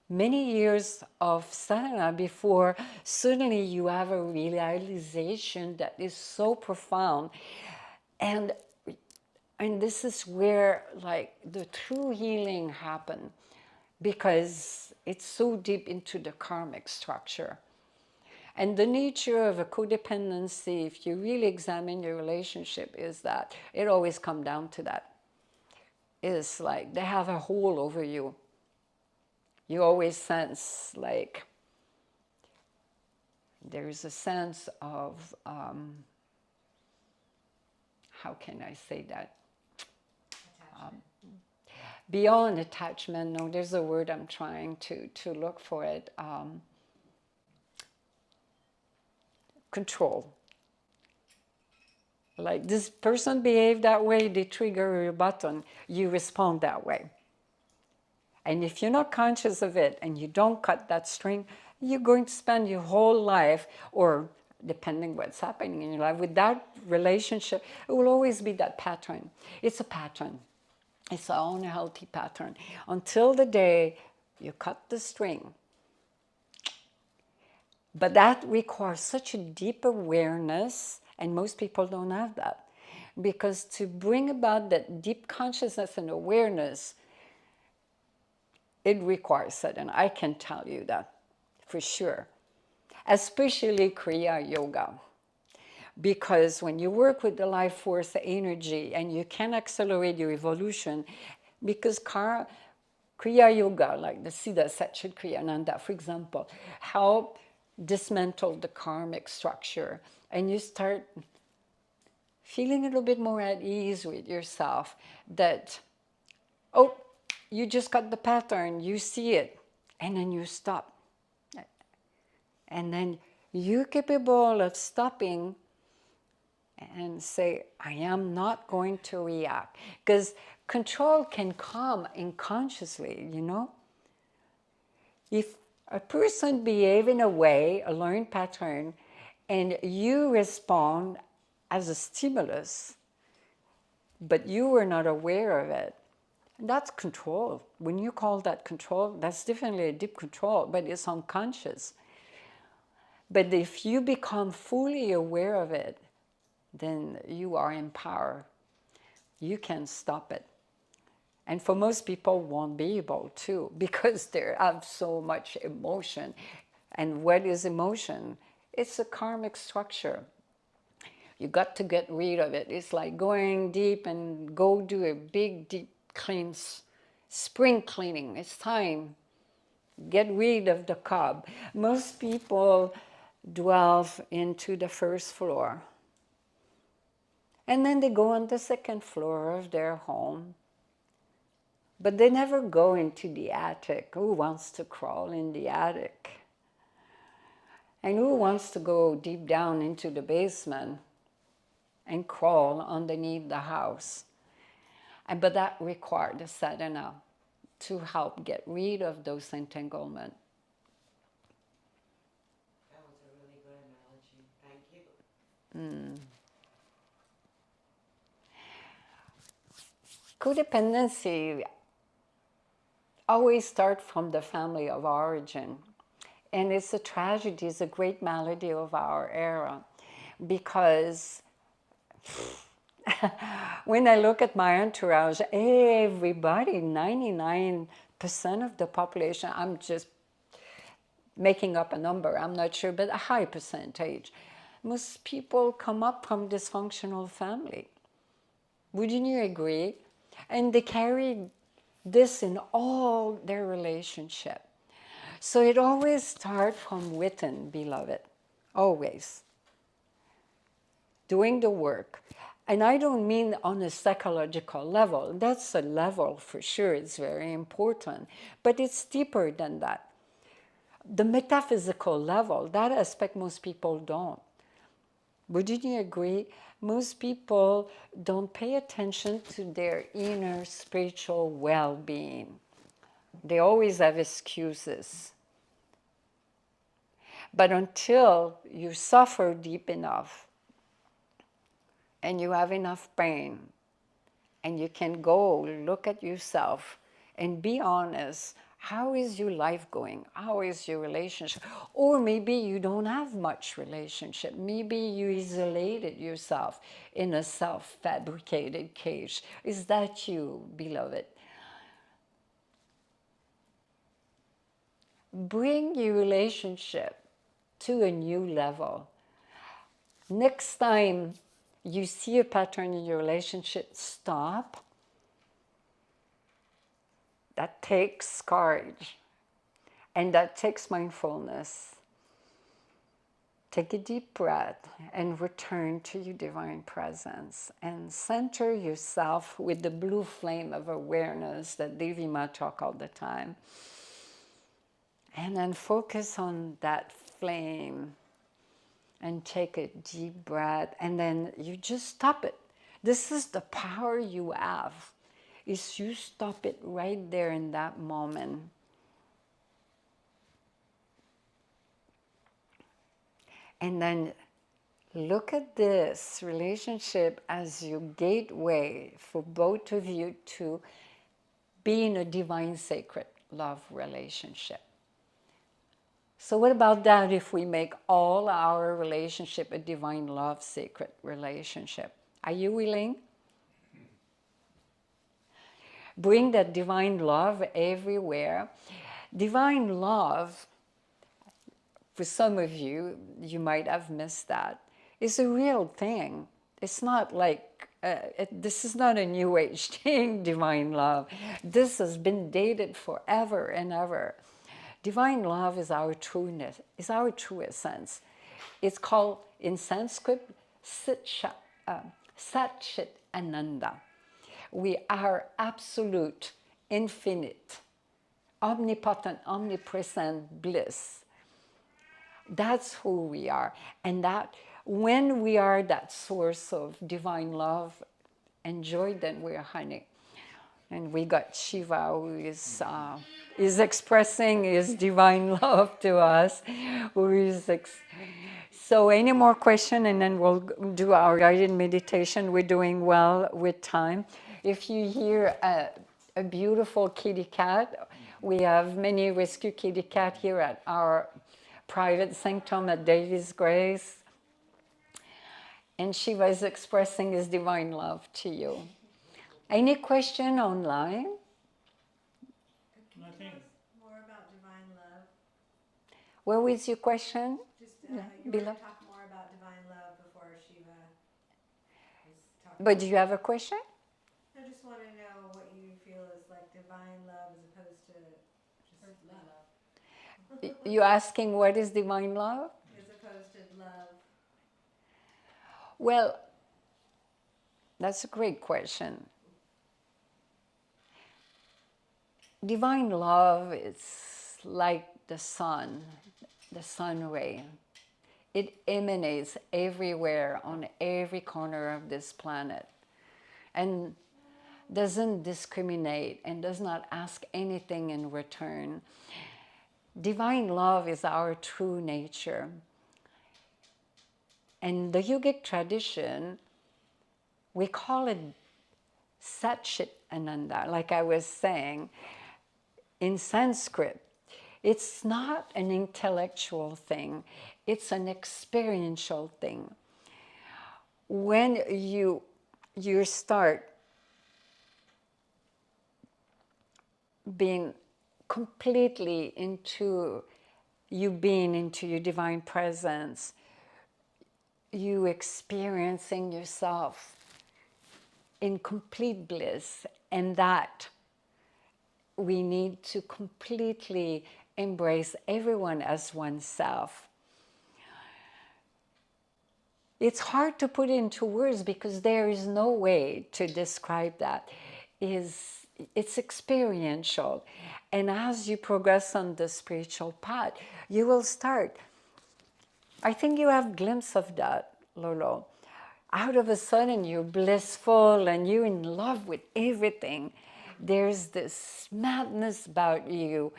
many years of sadhana before suddenly you have a realization that is so profound. And this is where like the true healing happens, because it's so deep into the karmic structure. And the nature of a codependency, if you really examine your relationship, is that it always comes down to that. It's like they have a hold over you. You always sense like there's a sense of, how can I say that? Beyond attachment, no, there's a word I'm trying to look for it. Control. Like this person behaved that way, they trigger your button, you respond that way. And if you're not conscious of it and you don't cut that string, you're going to spend your whole life, or depending what's happening in your life, with that relationship, it will always be that pattern. It's a pattern. It's an unhealthy pattern. Until the day you cut the string. But that requires such a deep awareness, and most people don't have that. Because to bring about that deep consciousness and awareness, it requires sadhana. I can tell you that for sure. Especially Kriya Yoga. Because when you work with the life force energy and you can accelerate your evolution, because Kriya Yoga, like the Siddha Satchit Kriyananda, for example, help dismantle the karmic structure, and you start feeling a little bit more at ease with yourself, that, oh, you just got the pattern, you see it, and then you stop. And then you're capable of stopping and say, I am not going to react. Because control can come unconsciously, you know? If a person behaves in a way, a learned pattern, and you respond as a stimulus, but you were not aware of it, that's control. When you call that control, that's definitely a deep control, but it's unconscious. But if you become fully aware of it, then you are in power. You can stop it. And for most people won't be able to because they have so much emotion. And what is emotion? It's a karmic structure. You got to get rid of it. It's like going deep and go do a big, deep spring cleaning. It's time. Get rid of the cob. Most people dwell into the first floor. And then they go on the second floor of their home. But they never go into the attic. Who wants to crawl in the attic? And who wants to go deep down into the basement and crawl underneath the house? But that required a sadhana to help get rid of those entanglements. That was a really good analogy. Thank you. Codependency always starts from the family of origin. And it's a tragedy, it's a great malady of our era. Because when I look at my entourage, everybody, 99% of the population, I'm just making up a number, I'm not sure, but a high percentage. Most people come up from dysfunctional family. Wouldn't you agree? And they carry this in all their relationship. So it always starts from within, beloved. Always. Doing the work. And I don't mean on a psychological level. That's a level for sure. It's very important. But it's deeper than that. The metaphysical level, that aspect most people don't. Wouldn't you agree? Most people don't pay attention to their inner spiritual well-being. They always have excuses. But until you suffer deep enough and you have enough pain and you can go look at yourself and be honest, how is your life going? How is your relationship? Or maybe you don't have much relationship. Maybe you isolated yourself in a self-fabricated cage. Is that you, beloved? Bring your relationship to a new level. Next time you see a pattern in your relationship, stop. That takes courage. And that takes mindfulness. Take a deep breath and return to your divine presence. And center yourself with the blue flame of awareness that Devi Ma talks all the time. And then focus on that flame. And take a deep breath. And then you just stop it. This is the power you have. Is you stop it right there in that moment. And then look at this relationship as your gateway for both of you to be in a divine sacred love relationship. So what about that if we make all our relationship a divine love sacred relationship? Are you willing? Bring that divine love everywhere. Divine love, for some of you, you might have missed that, is a real thing. It's not like, this is not a new age thing, divine love. This has been dated forever and ever. Divine love is our trueness, is our true essence. It's called, in Sanskrit, Satchit Ananda. We are absolute, infinite, omnipotent, omnipresent bliss. That's who we are. And that when we are that source of divine love and joy, then we're honey. And we got Shiva who is expressing his divine love to us. So any more question, and then we'll do our guided meditation. We're doing well with time. If you hear a beautiful kitty cat, we have many rescue kitty cat here at our private sanctum at David's Grace. And Shiva is expressing his divine love to you. Any question online? Can you Nothing. tell us more about divine love? What was your question? Just Yeah, you were below. to talk more about divine love before Shiva was talking. But do you have a question? I just want to know what you feel is like divine love as opposed to just love. You're asking what is divine love? As opposed to love. Well, that's a great question. Divine love is like the sun ray. It emanates everywhere on every corner of this planet and doesn't discriminate and does not ask anything in return. Divine love is our true nature. And the yogic tradition, we call it Satchit Ananda, like I was saying, in Sanskrit. It's not an intellectual thing, it's an experiential thing. When you start being completely into you being into your divine presence, you experiencing yourself in complete bliss, and that we need to completely embrace everyone as oneself. It's hard to put into words because there is no way to describe that. It's experiential. And as you progress on the spiritual path, you will start. I think you have a glimpse of that, Lolo. Out of a sudden, you're blissful and you're in love with everything. There's this madness about you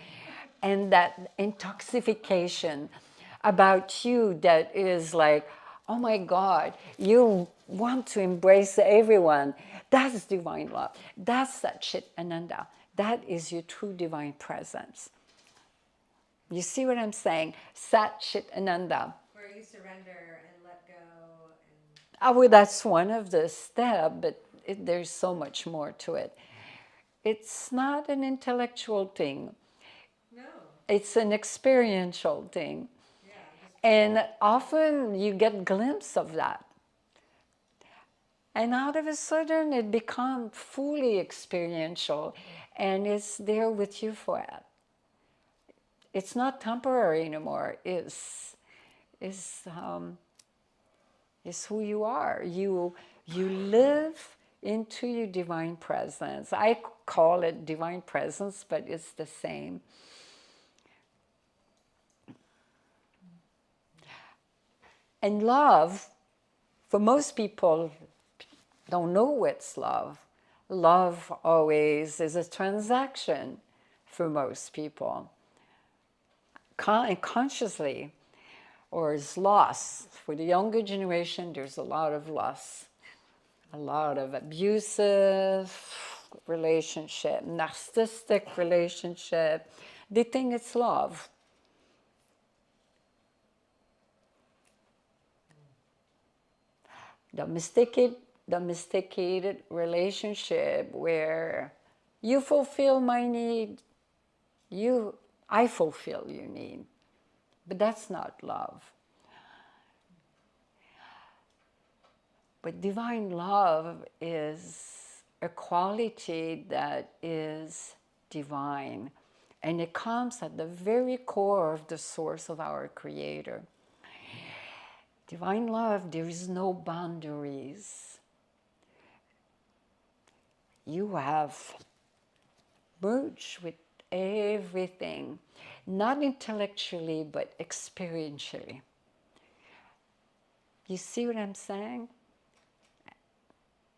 and that intoxication about you that is like, oh my God, you want to embrace everyone. That's divine love. That's Satchit Ananda. That is your true divine presence. You see what I'm saying? Satchit Ananda. Where you surrender and let go and Well, that's one of the steps, but there's so much more to it. It's not an intellectual thing. no. It's an experiential thing. Yeah. And often you get a glimpse of that. And out of a sudden it becomes fully experiential and it's there with you forever. It's not temporary anymore. It's who you are. You live into your divine presence. I call it divine presence, but it's the same. And love, for most people, don't know what's love. Love always is a transaction for most people. Consciously, or is loss. For the younger generation, there's a lot of loss. A lot of abusive relationship, narcissistic relationship. They think it's love. Domesticated relationship where you fulfill my need, I fulfill your need. But that's not love. But divine love is a quality that is divine. And it comes at the very core of the source of our Creator. Divine love, there is no boundaries. You have merged with everything, not intellectually, but experientially. You see what I'm saying?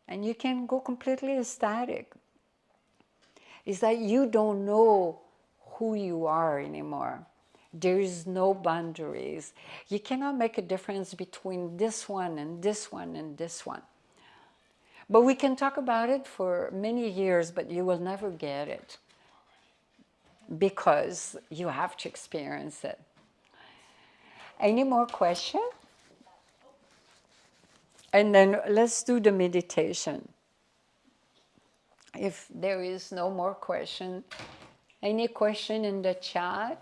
And you can go completely ecstatic. Is that you don't know who you are anymore. There is no boundaries. You cannot make a difference between this one and this one and this one. But we can talk about it for many years, but you will never get it because you have to experience it. Any more questions? And then let's do the meditation. if there is no more question. Any question in the chat?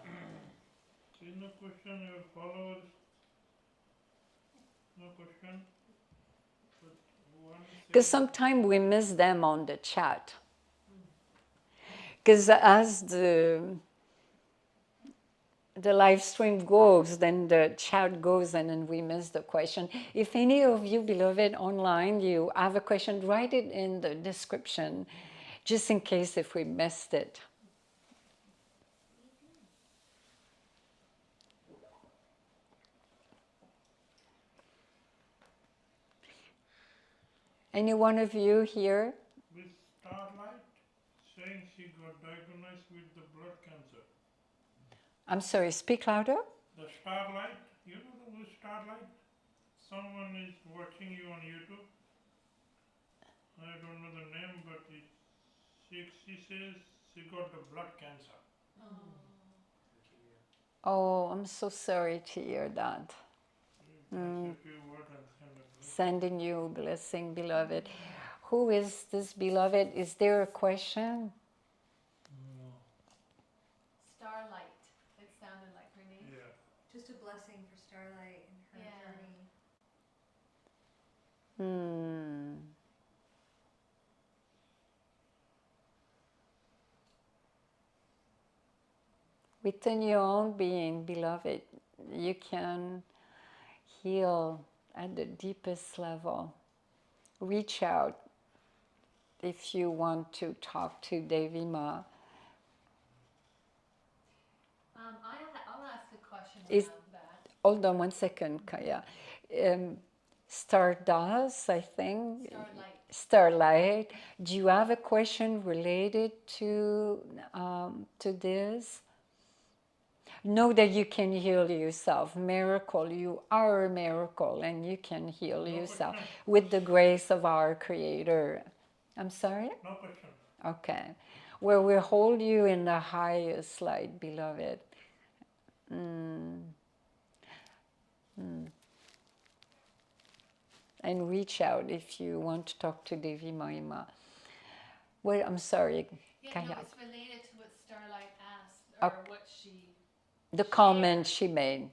See, no question, your followers, no question. But one Because says, sometimes we miss them on the chat. Because as the live stream goes, then the chat goes, and then we miss the question. If any of you, beloved, online, you have a question, write it in the description, just in case if we missed it. Any one of you here? with Starlight, saying she got diagnosed with the blood cancer. I'm sorry, speak louder. The Starlight, you know who is Starlight? Someone is watching you on YouTube. I don't know the name, but she says she got the blood cancer. Oh, I'm so sorry to hear that. That's a few words and send it. Sending you a blessing, beloved. Who is this beloved? Is there a question? Starlight. It sounded like her name. Yeah. Just a blessing for Starlight and her Yeah. journey. Within your own being, beloved, you can heal at the deepest level. Reach out if you want to talk to Devi Ma. I'll ask a question Is- around that. Hold on one second, Kaya. Stardust, I think. Starlight. Starlight. Do you have a question related to this? Know that you can heal yourself. Miracle. You are a miracle, and you can heal yourself with the grace of our Creator. I'm sorry? No question. Okay. Where we hold you in the highest light, beloved. And reach out if you want to talk to Devi Mayi Ma. Well, I'm sorry. Yeah, no, Kaya. it's related to what Starlight asked, or Okay. what she. The comment she made.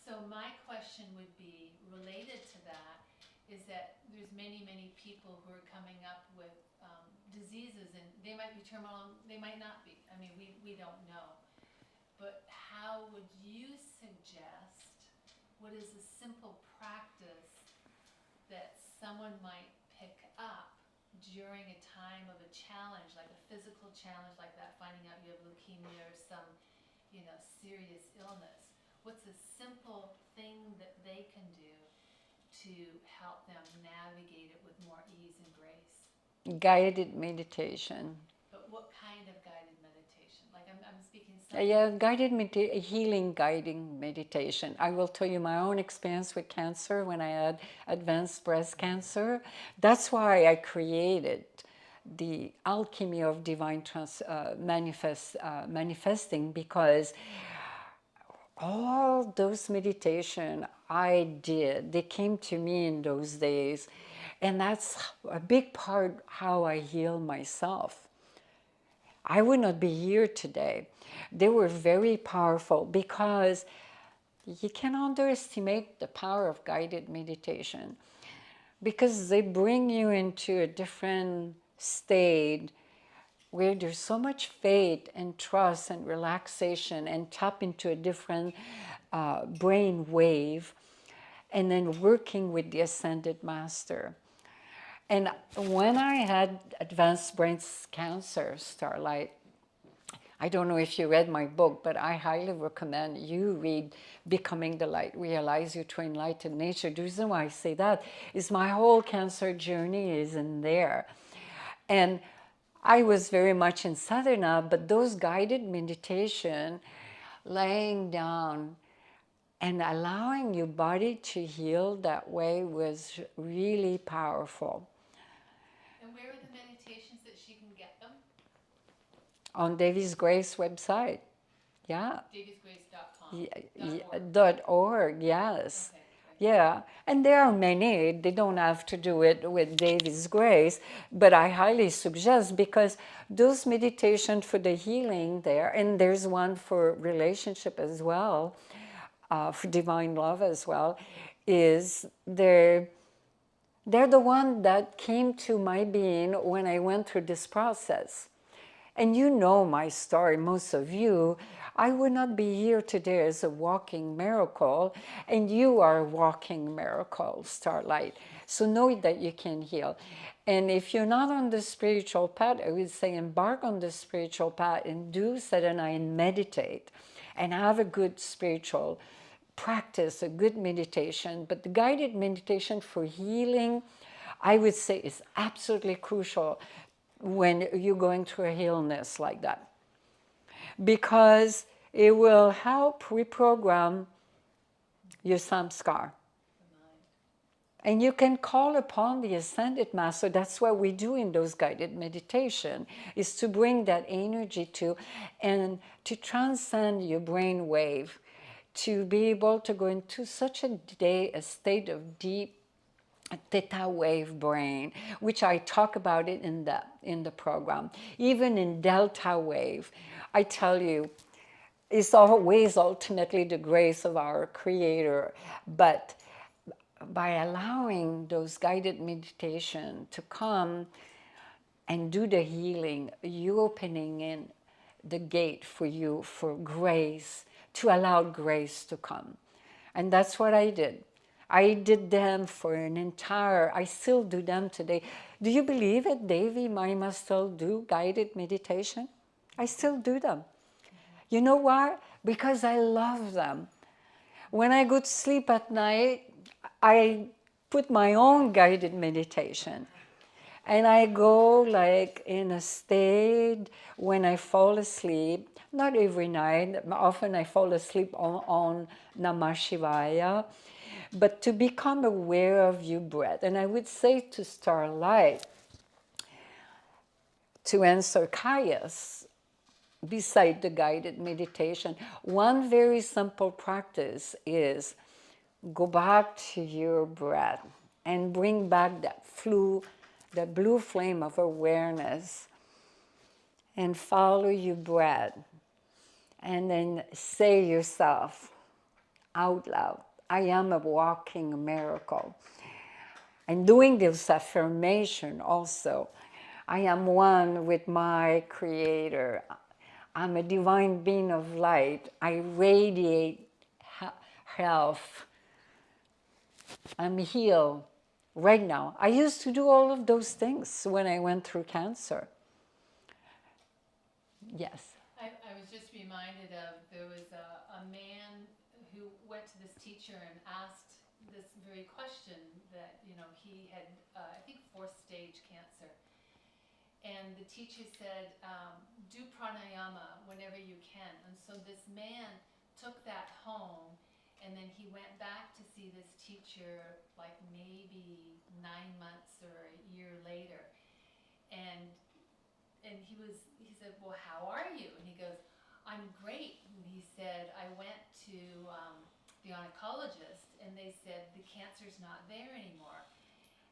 So my question would be related to that, is that there's many people who are coming up with diseases, and they might be terminal, they might not be. I mean, we don't know. But how would you suggest, what is a simple practice that someone might pick up during a time of a challenge, like a physical challenge like that, finding out you have leukemia or some, serious illness? What's a simple thing that they can do to help them navigate it with more ease and grace? Guided meditation. But what kind of guided meditation? Like I'm speaking something. Healing guiding meditation. I will tell you my own experience with cancer when I had advanced breast cancer. That's why I created the alchemy of divine manifesting, because all those meditation I did, they came to me in those days, and that's a big part how I heal myself. I would not be here today. They were very powerful, because you can underestimate the power of guided meditation, because they bring you into a different state where there's so much faith and trust and relaxation, and tap into a different brain wave, and then working with the Ascended Master. And when I had advanced brain cancer, Starlight, I don't know if you read my book, but I highly recommend you read Becoming the Light, Realize Your True Enlightened Nature. The reason why I say that is my whole cancer journey is in there. And I was very much in sadhana, but those guided meditation, laying down and allowing your body to heal that way, was really powerful. And where are the meditations that she can get them? On Devi's Grace website. Yeah. DaviesGrace.com. .org, yes. Okay, Yeah, and there are many. They don't have to do it with David's grace, but I highly suggest, because those meditation for the healing there, and there's one for relationship as well, for divine love as well, is they're the one that came to my being when I went through this process. And you know my story, most of you. I would not be here today as a walking miracle, and you are a walking miracle, Starlight. So know that you can heal. And if you're not on the spiritual path, I would say embark on the spiritual path and do sadhana and meditate and have a good spiritual practice, a good meditation. But the guided meditation for healing, I would say, is absolutely crucial when you're going through a illness like that, because it will help reprogram your samskar. And you can call upon the Ascended Master. That's what we do in those guided meditation, is to bring that energy to, and to transcend your brain wave, to be able to go into such a state of deep theta wave brain, which I talk about it in the program. Even in delta wave, I tell you, it's always ultimately the grace of our Creator, but by allowing those guided meditation to come and do the healing, you opening in the gate for you for grace, to allow grace to come. And that's what I did. I did them for an entire, I still do them today. Do you believe it? Devi Mayi Ma still do guided meditation? I still do them. You know why? Because I love them. When I go to sleep at night, I put my own guided meditation. And I go like in a state when I fall asleep, not every night, often I fall asleep on Namah Shivaya, but to become aware of your breath. And I would say to Starlight, to answer Caius, beside the guided meditation, one very simple practice is go back to your breath and bring back that blue flame of awareness, and follow your breath. And then say yourself out loud, I am a walking miracle. And doing this affirmation also, I am one with my Creator. I'm a divine being of light. I radiate health. I'm healed right now. I used to do all of those things when I went through cancer. Yes. I was just reminded of, there was a man who went to this teacher and asked this very question that, he had, I think, 4th stage cancer. And the teacher said, do pranayama whenever you can. And so this man took that home, and then he went back to see this teacher like maybe 9 months or a year later. And he said, well, how are you? And he goes, I'm great. And he said, I went to the oncologist, and they said the cancer's not there anymore.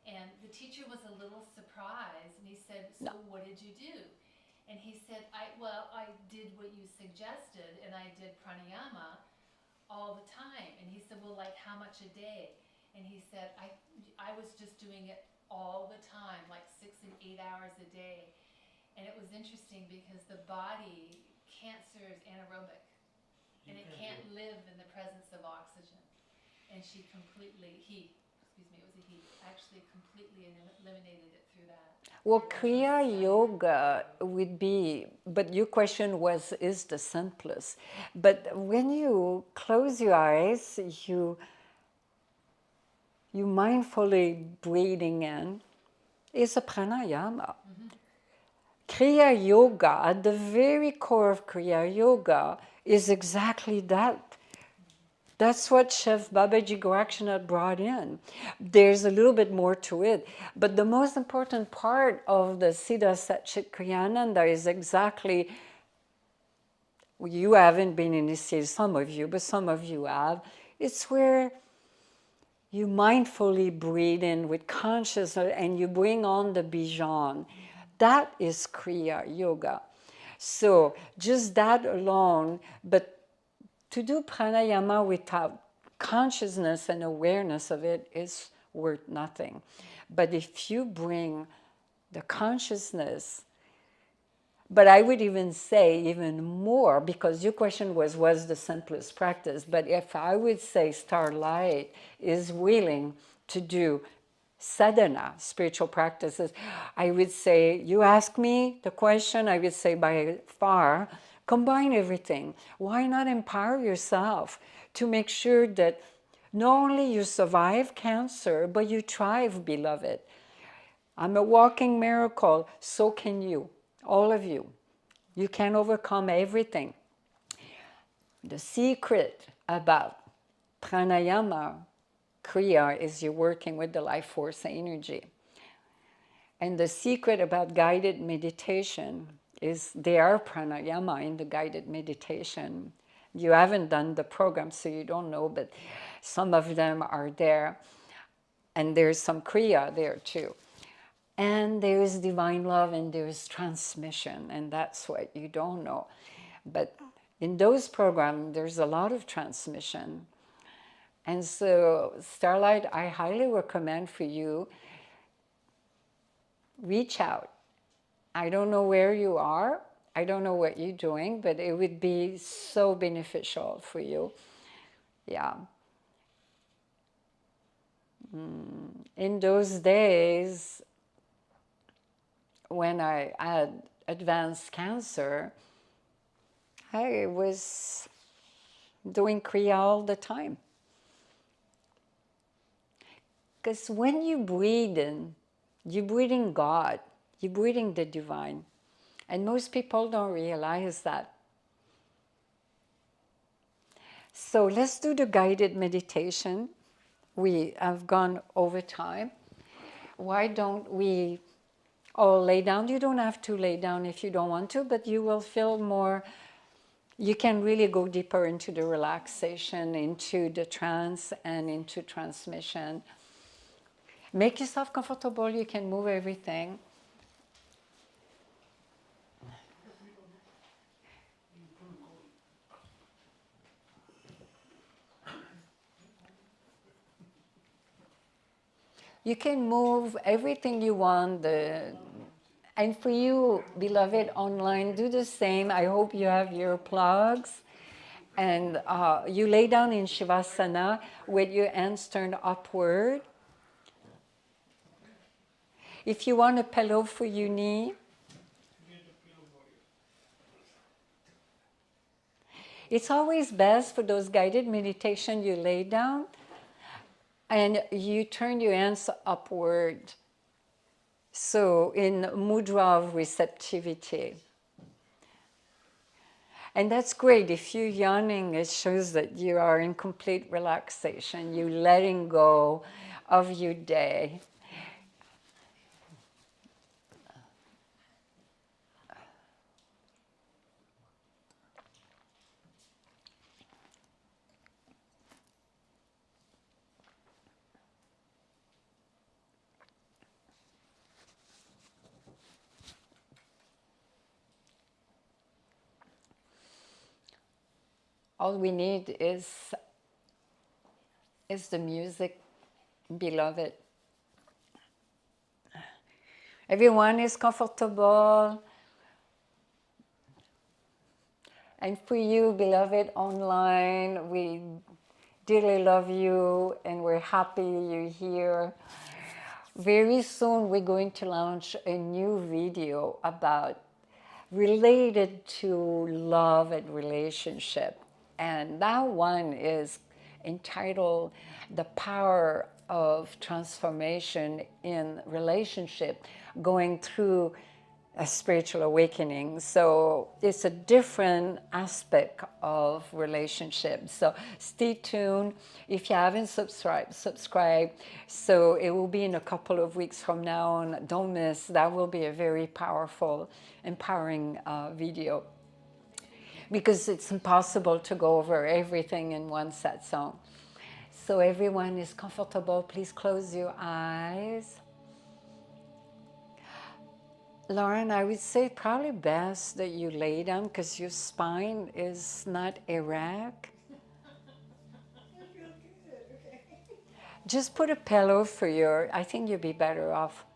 And the teacher was a little surprised, and he said, so what did you do? And he said, I did what you suggested, and I did pranayama all the time. And he said, well, like how much a day? And he said, I was just doing it all the time, like 6 and 8 hours a day. And it was interesting because the body, cancer is anaerobic, and it can't live in the presence of oxygen. And he actually completely eliminated it through that. Well, Kriya Yoga would be, but your question is the simplest. But when you close your eyes, you mindfully breathing in is a pranayama. Kriya Yoga, at the very core of Kriya Yoga, is exactly that. That's what Chef Babaji Gorakshanath brought in. There's a little bit more to it. But the most important part of the Siddha Satchit Kriyananda is exactly, you haven't been initiated, some of you, but some of you have. It's where you mindfully breathe in with consciousness and you bring on the Bijan. That is Kriya Yoga. So just that alone, but to do pranayama without consciousness and awareness of it is worth nothing. But if you bring the consciousness, but I would even say even more, because your question was the simplest practice, but if I would say Starlight is willing to do sadhana, spiritual practices, I would say, you ask me the question, I would say by far, combine everything. Why not empower yourself to make sure that not only you survive cancer, but you thrive, beloved. I'm a walking miracle, so can you, all of you. You can overcome everything. The secret about pranayama, kriya, is you're working with the life force energy. And the secret about guided meditation is there are pranayama in the guided meditation. You haven't done the program, so you don't know, but some of them are there. And there's some kriya there too. And there's divine love and there's transmission, and that's what you don't know. But in those programs, there's a lot of transmission. And so, Starlight, I highly recommend for you, reach out. I don't know where you are, I don't know what you're doing, but it would be so beneficial for you. Yeah. In those days, when I had advanced cancer, I was doing Kriya all the time. Because when you breathe in, you're breathing God, you're breathing the divine. And most people don't realize that. So let's do the guided meditation. We have gone over time. Why don't we all lay down? You don't have to lay down if you don't want to, but you will feel more, you can really go deeper into the relaxation, into the trance, and into transmission. Make yourself comfortable, you can move everything. You can move everything you want. And for you, beloved, online, do the same. I hope you have your plugs. And you lay down in Shavasana with your hands turned upward. If you want a pillow for your knee, it's always best for those guided meditation, you lay down and you turn your hands upward. So in mudra of receptivity. And that's great. If you're yawning, it shows that you are in complete relaxation. You're letting go of your day. All we need is the music, beloved. Everyone is comfortable. And for you, beloved online, we dearly love you and we're happy you're here. Very soon we're going to launch a new video related to love and relationship. And that one is entitled The Power of Transformation in Relationship, going through a spiritual awakening. So it's a different aspect of relationships. So stay tuned. If you haven't subscribed, subscribe. So it will be in a couple of weeks from now on. Don't miss. That will be a very powerful, empowering video. Because it's impossible to go over everything in one satsang. So everyone is comfortable. Please close your eyes. Lauren, I would say probably best that you lay down because your spine is not erect. I feel good. Okay. Just put a pillow for your, I think you'll be better off.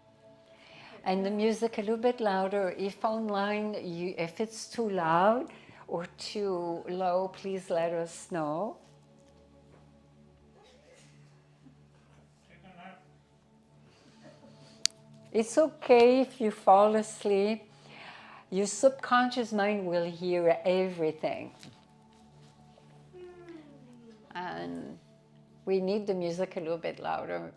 And the music a little bit louder. If online, if it's too loud or too low, please let us know. Take a nap. It's okay if you fall asleep. Your subconscious mind will hear everything. And we need the music a little bit louder.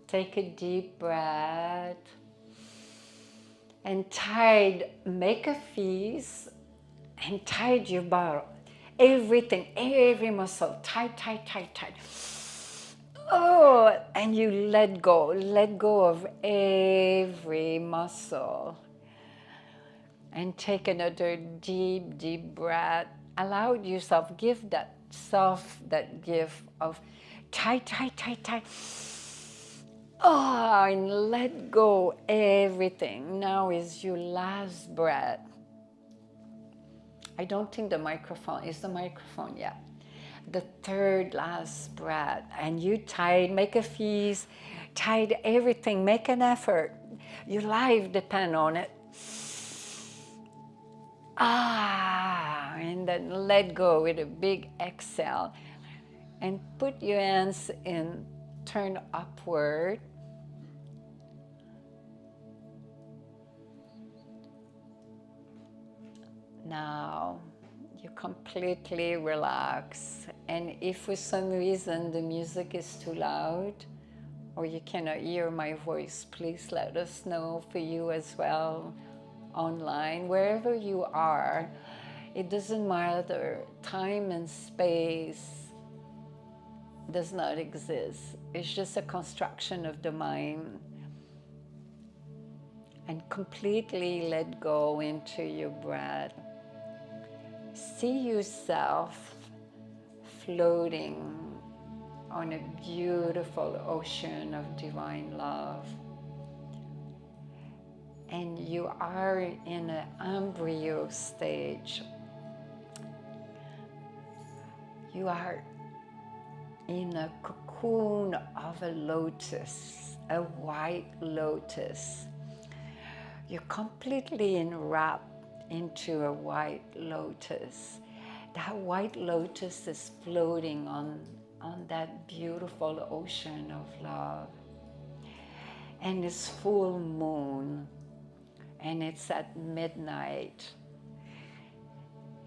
Take a deep breath. And make a fist and tight your body. Everything, every muscle, tight, tight, tight, tight. Oh, and you let go of every muscle. And take another deep, deep breath. Allow yourself, give that self that gift of tight, tight, tight, tight. Oh, and let go everything. Now is your last breath. I don't think the microphone, is the microphone, yeah. The third last breath. And you tight, make a fist, tight everything, make an effort. Your life depends on it. And then let go with a big exhale. And put your hands in, turn upward. Now, you completely relax. And if for some reason the music is too loud or you cannot hear my voice, please let us know for you as well online, wherever you are. It doesn't matter. Time and space does not exist. It's just a construction of the mind. And completely let go into your breath. See yourself floating on a beautiful ocean of divine love. And you are in an embryo stage. You are in a cocoon of a lotus, a white lotus. You're completely enwrapped into a white lotus. That white lotus is floating on that beautiful ocean of love. And it's full moon, and it's at midnight.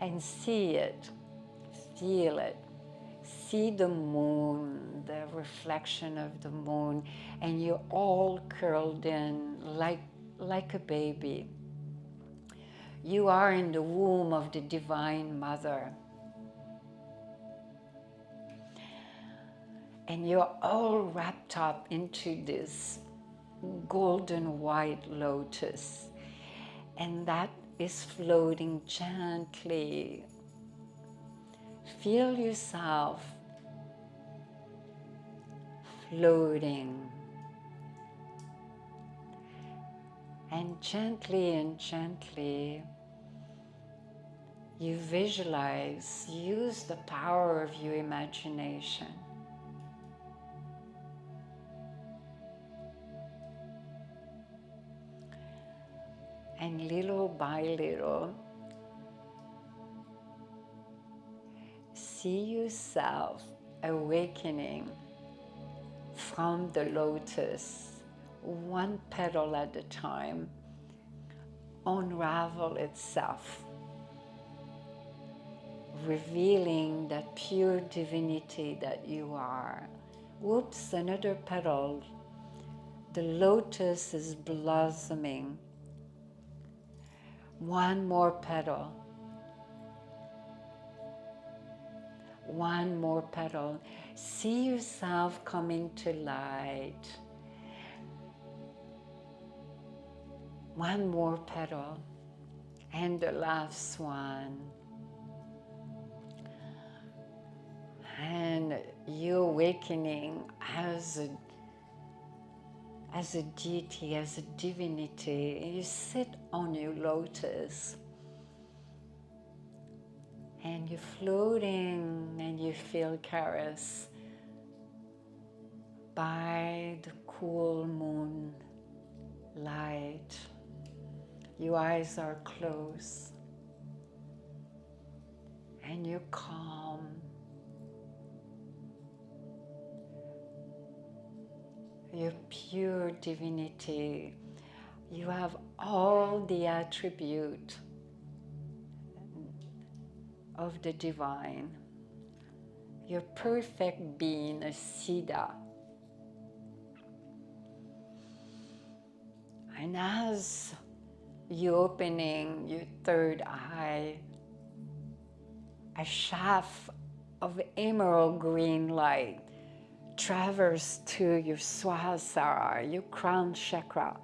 And see it, feel it. See the moon, the reflection of the moon, and you're all curled in like a baby. You are in the womb of the Divine Mother. And you're all wrapped up into this golden white lotus. And that is floating gently. Feel yourself floating. And gently, you visualize, use the power of your imagination. And little by little, see yourself awakening from the lotus, one petal at a time, unravel itself, revealing that pure divinity that you are. Whoops, another petal. The lotus is blossoming. One more petal. One more petal. See yourself coming to light. One more petal. And the last one. And you awakening as a deity, as a divinity, and you sit on your lotus and you're floating and you feel caressed by the cool moon light. Your eyes are closed and you're calm. You're pure divinity. You have all the attribute of the divine. You're perfect being, a Siddha. And as you're opening your third eye, a shaft of emerald green light traverses to your Swahasrara, your crown chakra,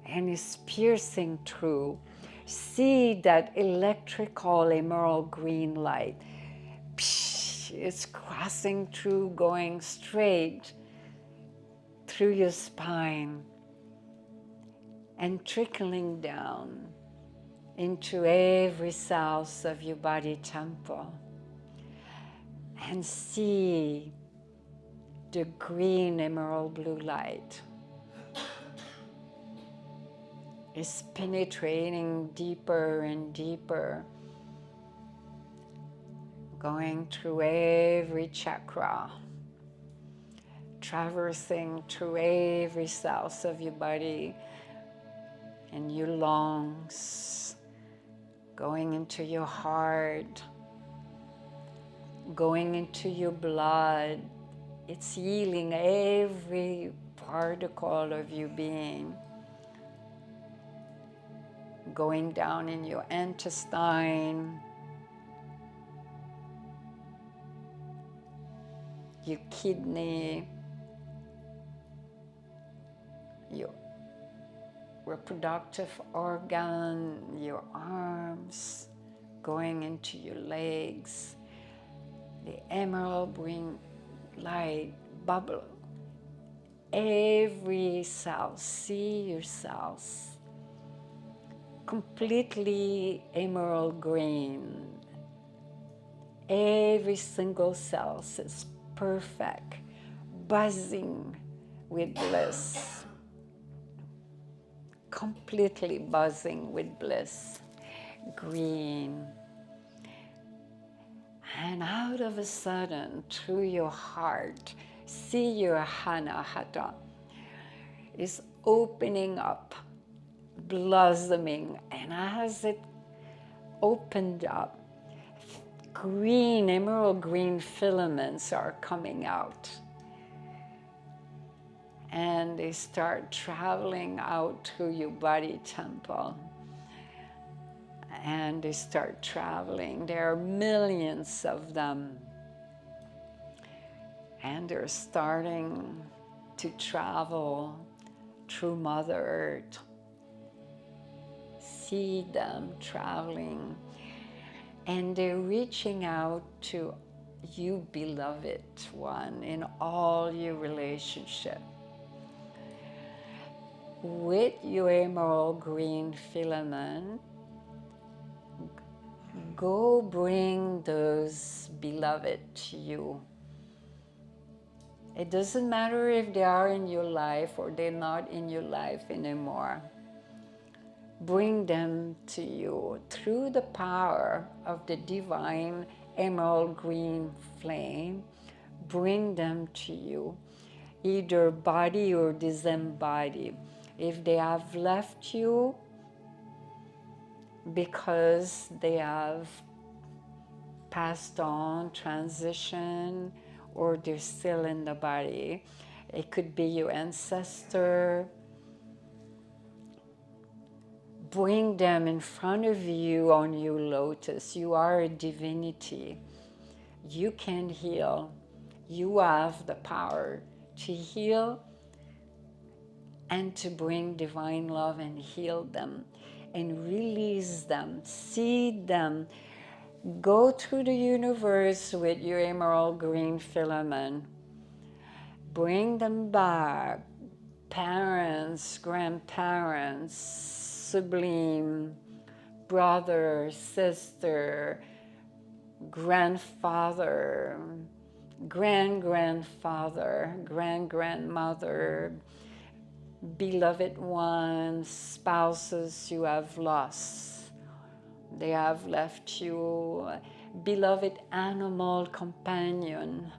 and is piercing through. See that electrical emerald green light. It's crossing through, going straight through your spine and trickling down into every cells of your body temple. And see the green emerald blue light is penetrating deeper and deeper, going through every chakra, traversing through every cells of your body and your lungs, going into your heart, going into your blood. It's healing every particle of your being, going down in your intestine, your kidney, your reproductive organ, your arms, going into your legs. The emerald green light bubble every cell. See your cells completely emerald green. Every single cell is perfect, buzzing with bliss, completely buzzing with bliss, green. And out of a sudden, through your heart, see your Anahata is opening up, blossoming. And as it opened up, green, emerald green filaments are coming out. And they start traveling out through your body temple. And they start traveling. There are millions of them. And they're starting to travel through Mother Earth. See them traveling. And they're reaching out to you, beloved one, in all your relationship. With your emerald green filament, go bring those beloved to you. It doesn't matter if they are in your life or they're not in your life anymore. Bring them to you through the power of the divine emerald green flame. Bring them to you, either body or disembodied. If they have left you because they have passed on, transitioned, or they're still in the body, it could be your ancestor. Bring them in front of you on your lotus. You are a divinity. You can heal. You have the power to heal and to bring divine love and heal them and release them. See them Go through the universe with your emerald green filament. Bring them back. Parents, grandparents, sibling, brother, sister, grandfather, great-grandfather, great-grandmother, beloved ones, spouses you have lost. They have left you, beloved animal companion.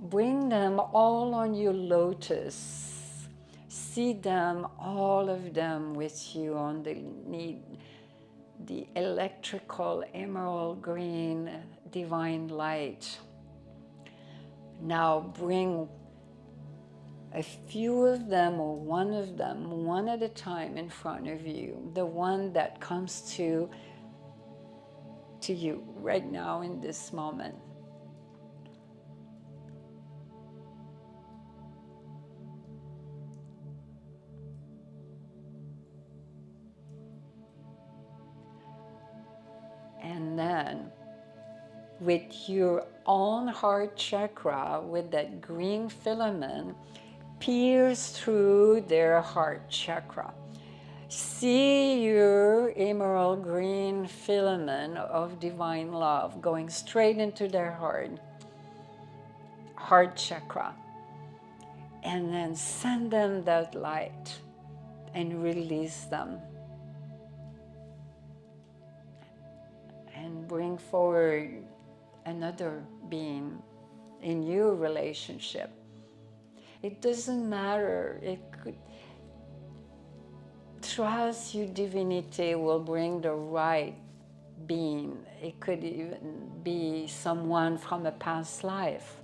Bring them all on your lotus. See them, all of them with you on the electrical emerald green divine light. Now bring a few of them or one of them, one at a time in front of you, the one that comes to you right now in this moment. And then with your own heart chakra, with that green filament, pierce through their heart chakra. See your emerald green filament of divine love going straight into their heart chakra. And then send them that light and release them. And bring forward another being in your relationship. It doesn't matter. It could trust your divinity will bring the right being. It could even be someone from a past life.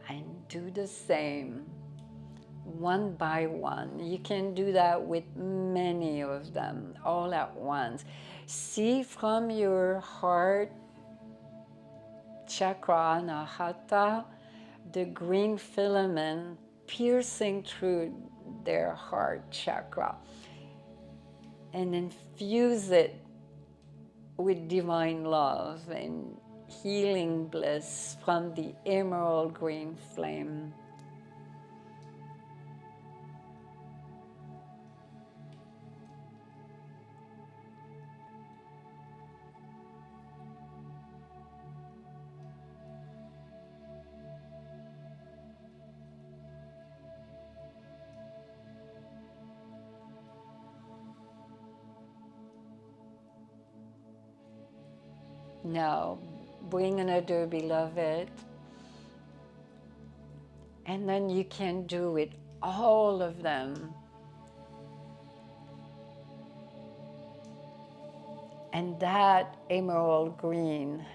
And do the same, one by one. You can do that with many of them all at once. See from your heart chakra, anahata, the green filament piercing through their heart chakra, and infuse it with divine love and healing bliss from the emerald green flame. Now, bring another beloved, and then you can do it, all of them. And that emerald green,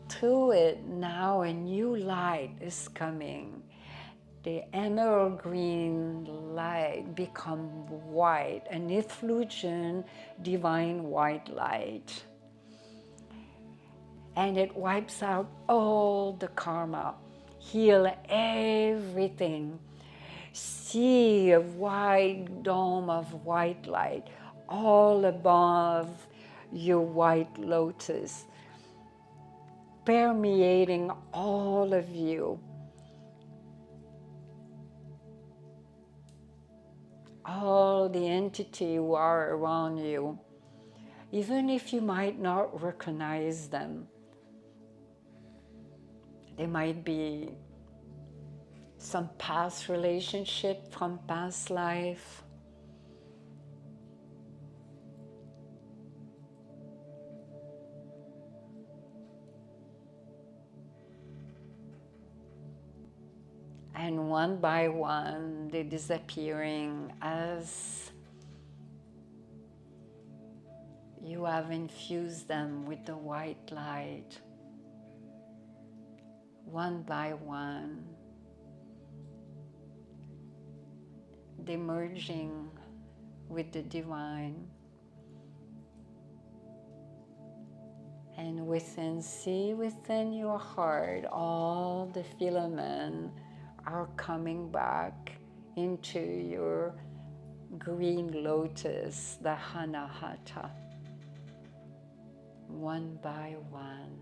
through it now a new light is coming. The emerald green light become white, an effulgent divine white light. And it wipes out all the karma, heal everything. See a wide dome of white light all above your white lotus, permeating all of you. All the entity who are around you, even if you might not recognize them. They might be some past relationship from past life. And one by one, they're disappearing as you have infused them with the white light. One by one, they're merging with the divine. And see within your heart, all the filaments are coming back into your Green Lotus, the Anahata, one by one.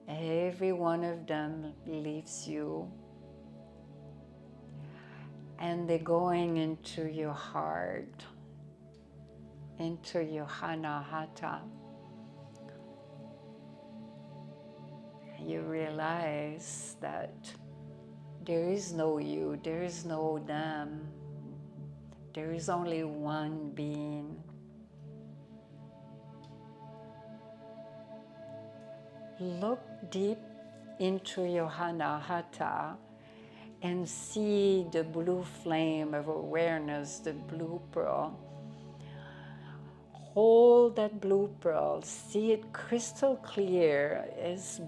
Every one of them leaves you, and they're going into your heart, into your Anahata. You realize that there is no you, there is no them, there is only one being. Look deep into your Anahata and see the blue flame of awareness, the blue pearl. Hold that blue pearl, see it crystal clear, as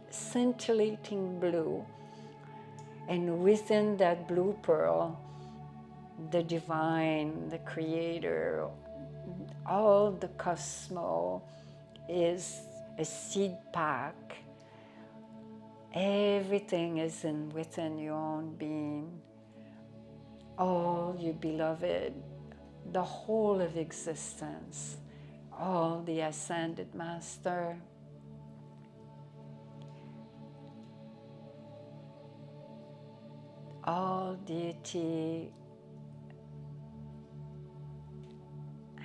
scintillating blue. And within that blue pearl, the divine, the creator, all the cosmos is a seed pack. Everything is within your own being. All you beloved, the whole of existence, all the ascended master, all deity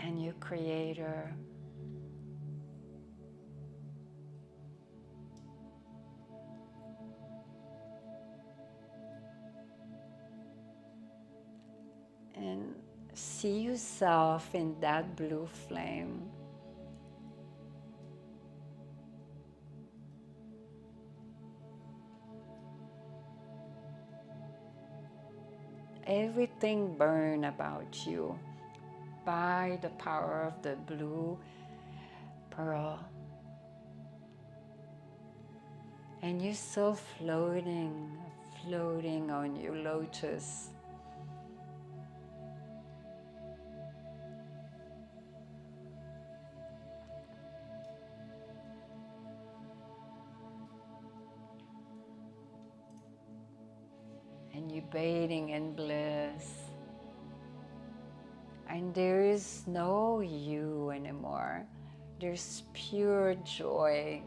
and your creator. And see yourself in that blue flame. Everything burn about you by the power of the blue pearl. And you're still floating, floating on your lotus. And you're bathing in bliss. And there is no you anymore. There's pure joy.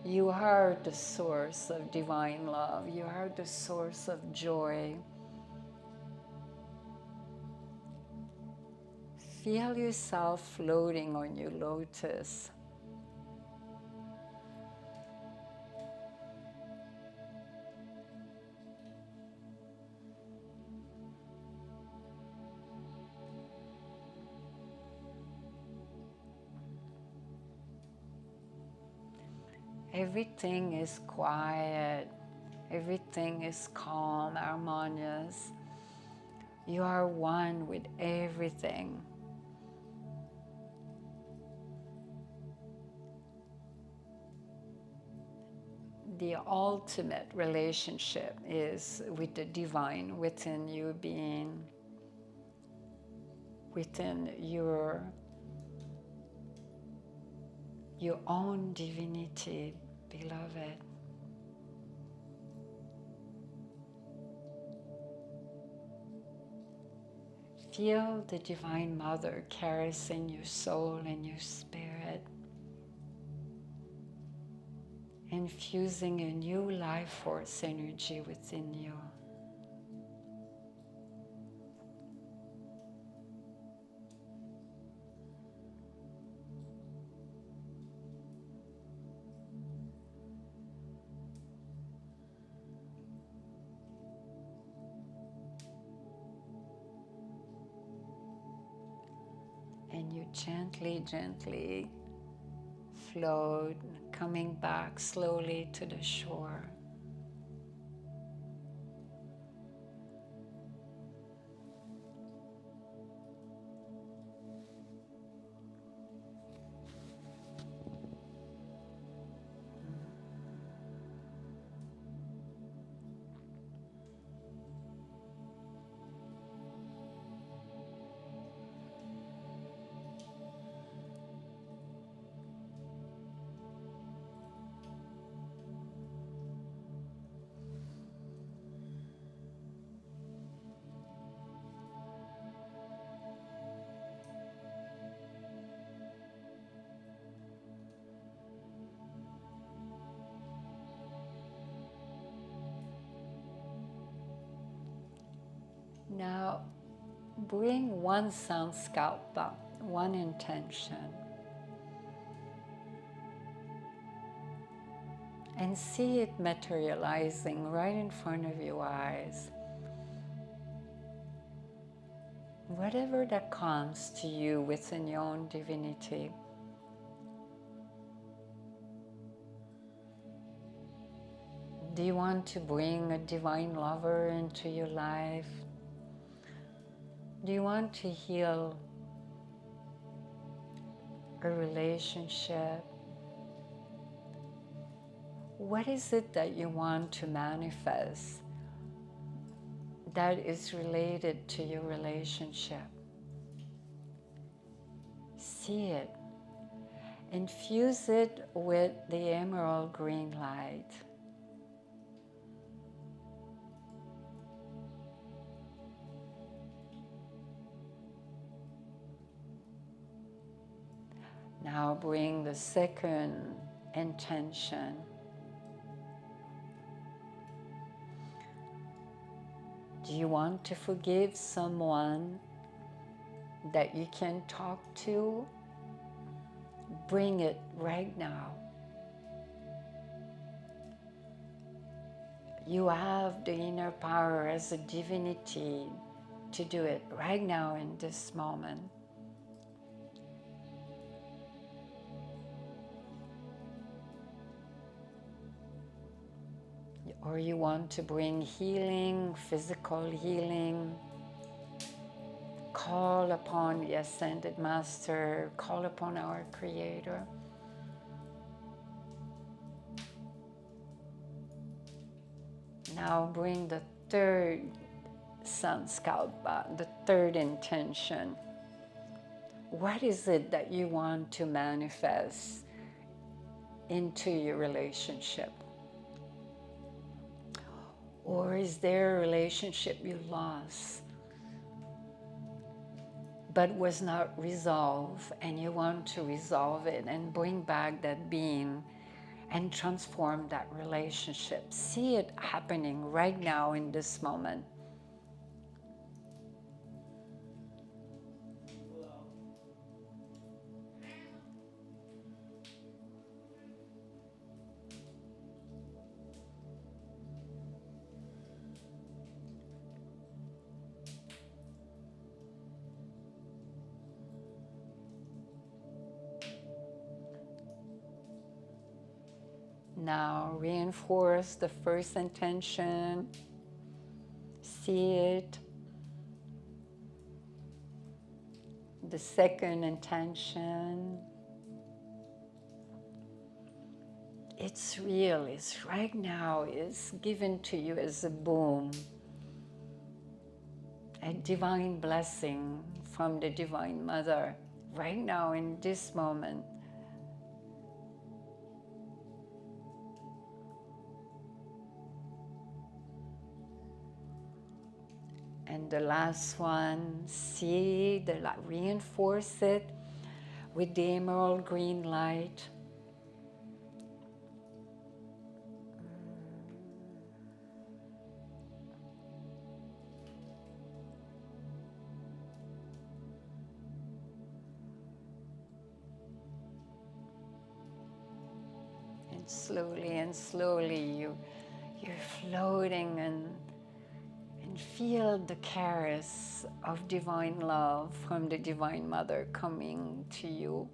You are the source of divine love. You are the source of joy. Feel yourself floating on your lotus. Everything is quiet. Everything is calm, harmonious. You are one with everything. The ultimate relationship is with the divine within your being, within your own divinity, beloved. Feel the Divine Mother caressing your soul and your spirit, infusing a new life force energy within you. And you gently, gently float, coming back slowly to the shore. Now bring one sankalpa, one intention, and see it materializing right in front of your eyes. Whatever that comes to you within your own divinity. Do you want to bring a divine lover into your life? Do you want to heal a relationship? What is it that you want to manifest that is related to your relationship? See it. Infuse it with the emerald green light. Now bring the second intention. Do you want to forgive someone that you can talk to? Bring it right now. You have the inner power as a divinity to do it right now in this moment. Or you want to bring healing, physical healing. Call upon the Ascended Master, call upon our Creator. Now bring the third sankalpa, the third intention. What is it that you want to manifest into your relationship? Or is there a relationship you lost but was not resolved and you want to resolve it and bring back that being and transform that relationship? See it happening right now in this moment. Now reinforce the first intention. See it. The second intention. It's real, it's right now, it's given to you as a boom. A divine blessing from the Divine Mother right now in this moment. And the last one, see the light, reinforce it with the emerald green light. And slowly you're floating and feel the caress of divine love from the Divine Mother coming to you.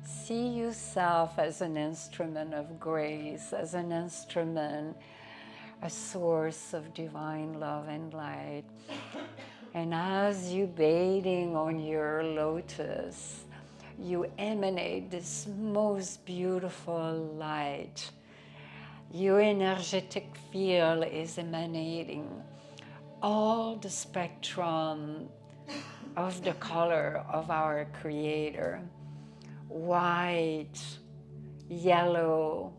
See yourself as an instrument of grace, as an instrument, a source of divine love and light. And as you bathing on your lotus, you emanate this most beautiful light. Your energetic field is emanating all the spectrum of the color of our Creator. White, yellow,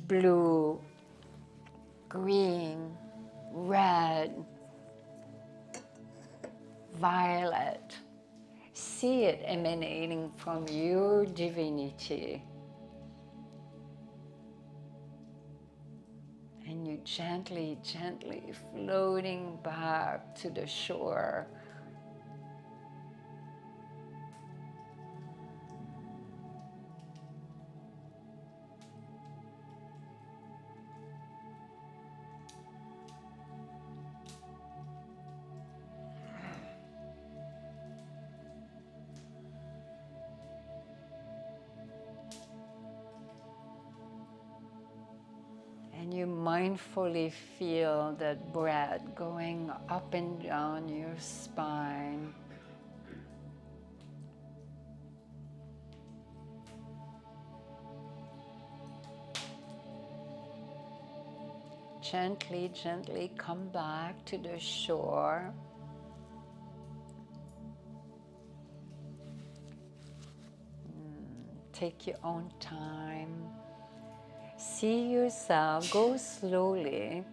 blue, green, red, violet. See it emanating from your divinity. And you gently, gently floating back to the shore. And you mindfully feel that breath going up and down your spine. Gently, gently come back to the shore. Take your own time. See yourself, go slowly.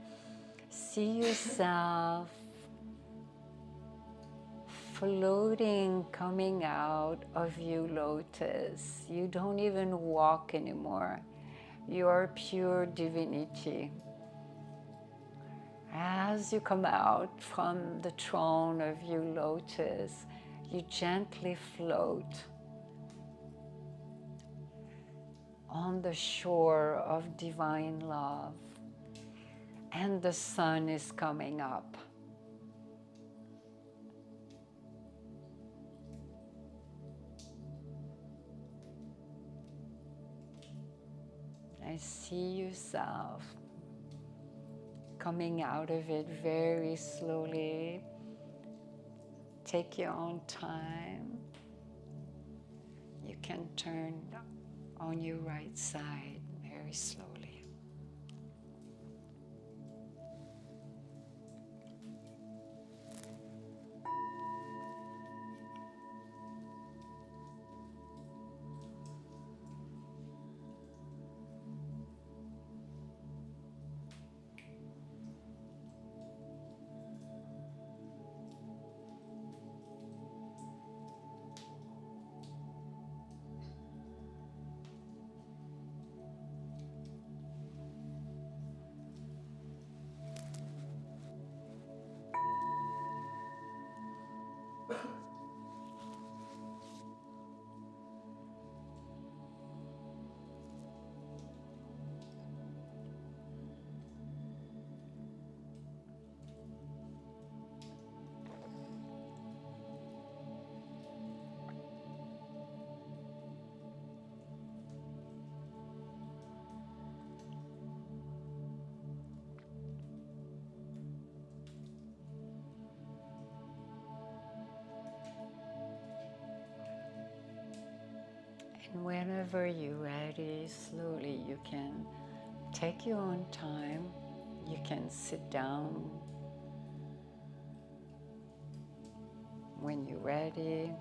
See yourself floating, coming out of you, lotus. You don't even walk anymore. You are pure divinity. As you come out from the throne of you, lotus, you gently float on the shore of divine love, and the sun is coming up. I see yourself coming out of it very slowly. Take your own time. You can turn on your right side very slowly. And whenever you're ready, slowly you can take your own time. You can sit down when you're ready.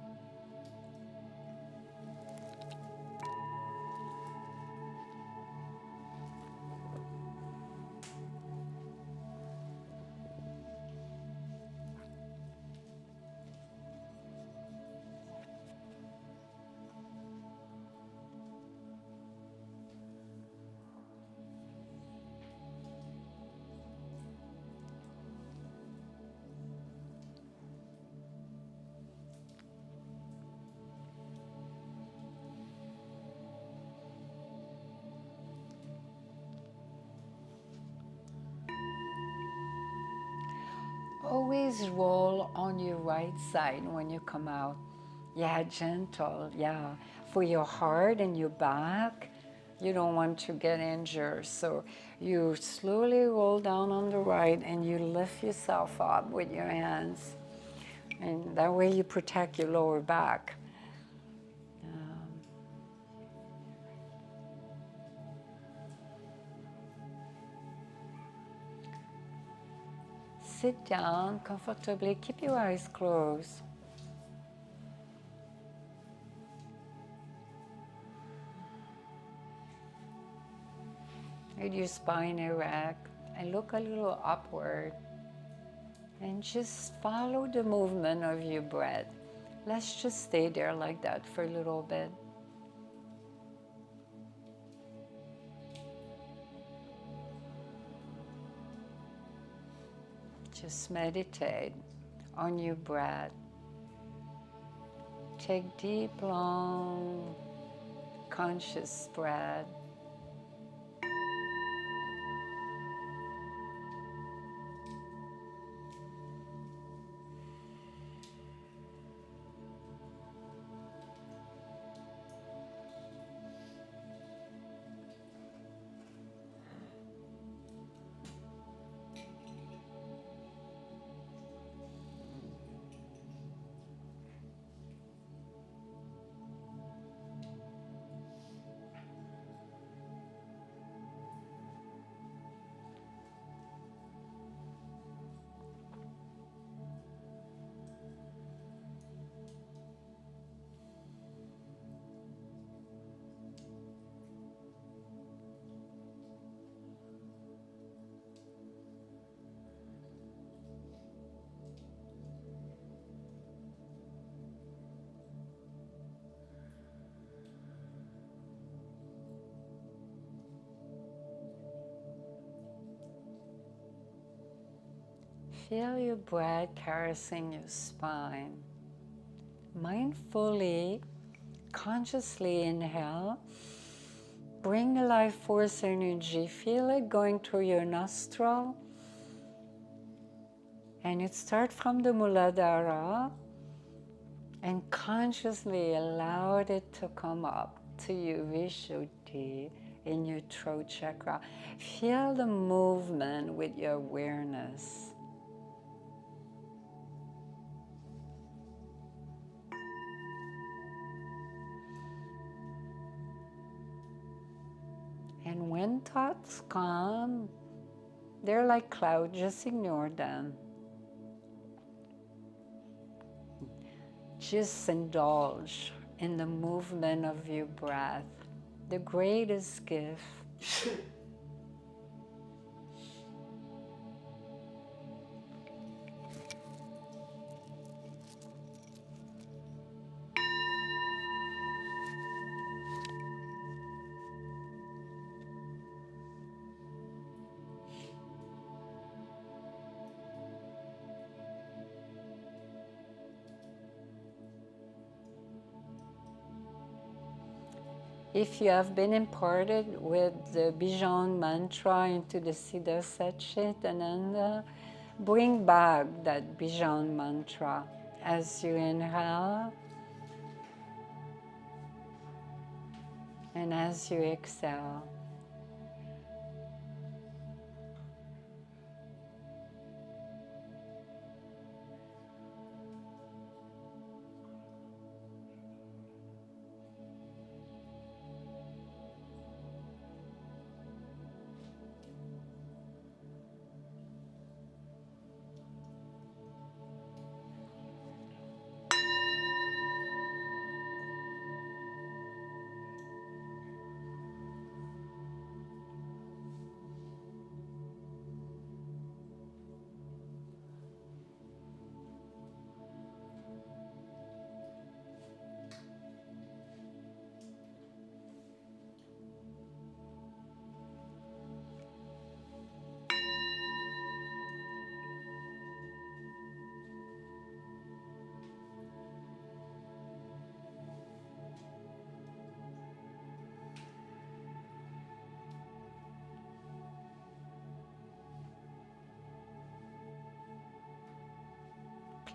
Always roll on your right side when you come out. Yeah, gentle, yeah. For your heart and your back, you don't want to get injured. So you slowly roll down on the right and you lift yourself up with your hands. And that way you protect your lower back. sit down comfortably. Keep your eyes closed. With your spine erect and look a little upward. And just follow the movement of your breath. Let's just stay there like that for a little bit. Just meditate on your breath. Take deep, long, conscious breath. Feel your breath caressing your spine. Mindfully, consciously inhale. Bring the life force energy. Feel it going through your nostril. And it starts from the Muladhara. And consciously allow it to come up to your Vishuddhi in your throat chakra. Feel the movement with your awareness. And when thoughts come, they're like clouds, just ignore them. Just indulge in the movement of your breath, the greatest gift. If you have been imparted with the Bijan mantra into the Siddha Satchit Ananda, bring back that Bijan mantra as you inhale and as you exhale.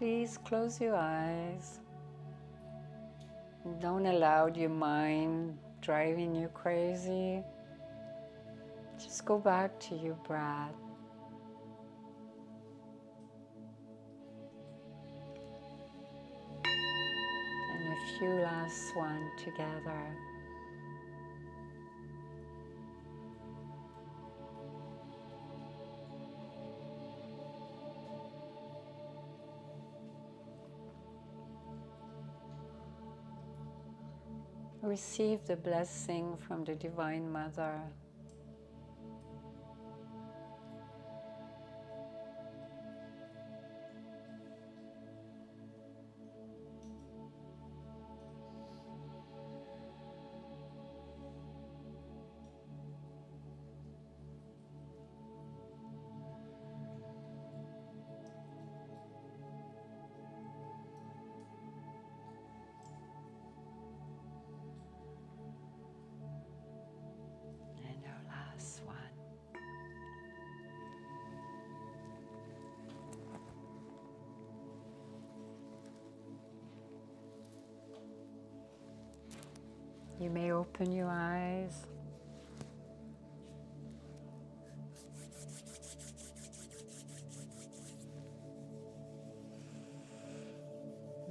Please close your eyes. Don't allow your mind driving you crazy. Just go back to your breath. And a few last one together. Receive the blessing from the Divine Mother. And our last one. You may open your eyes.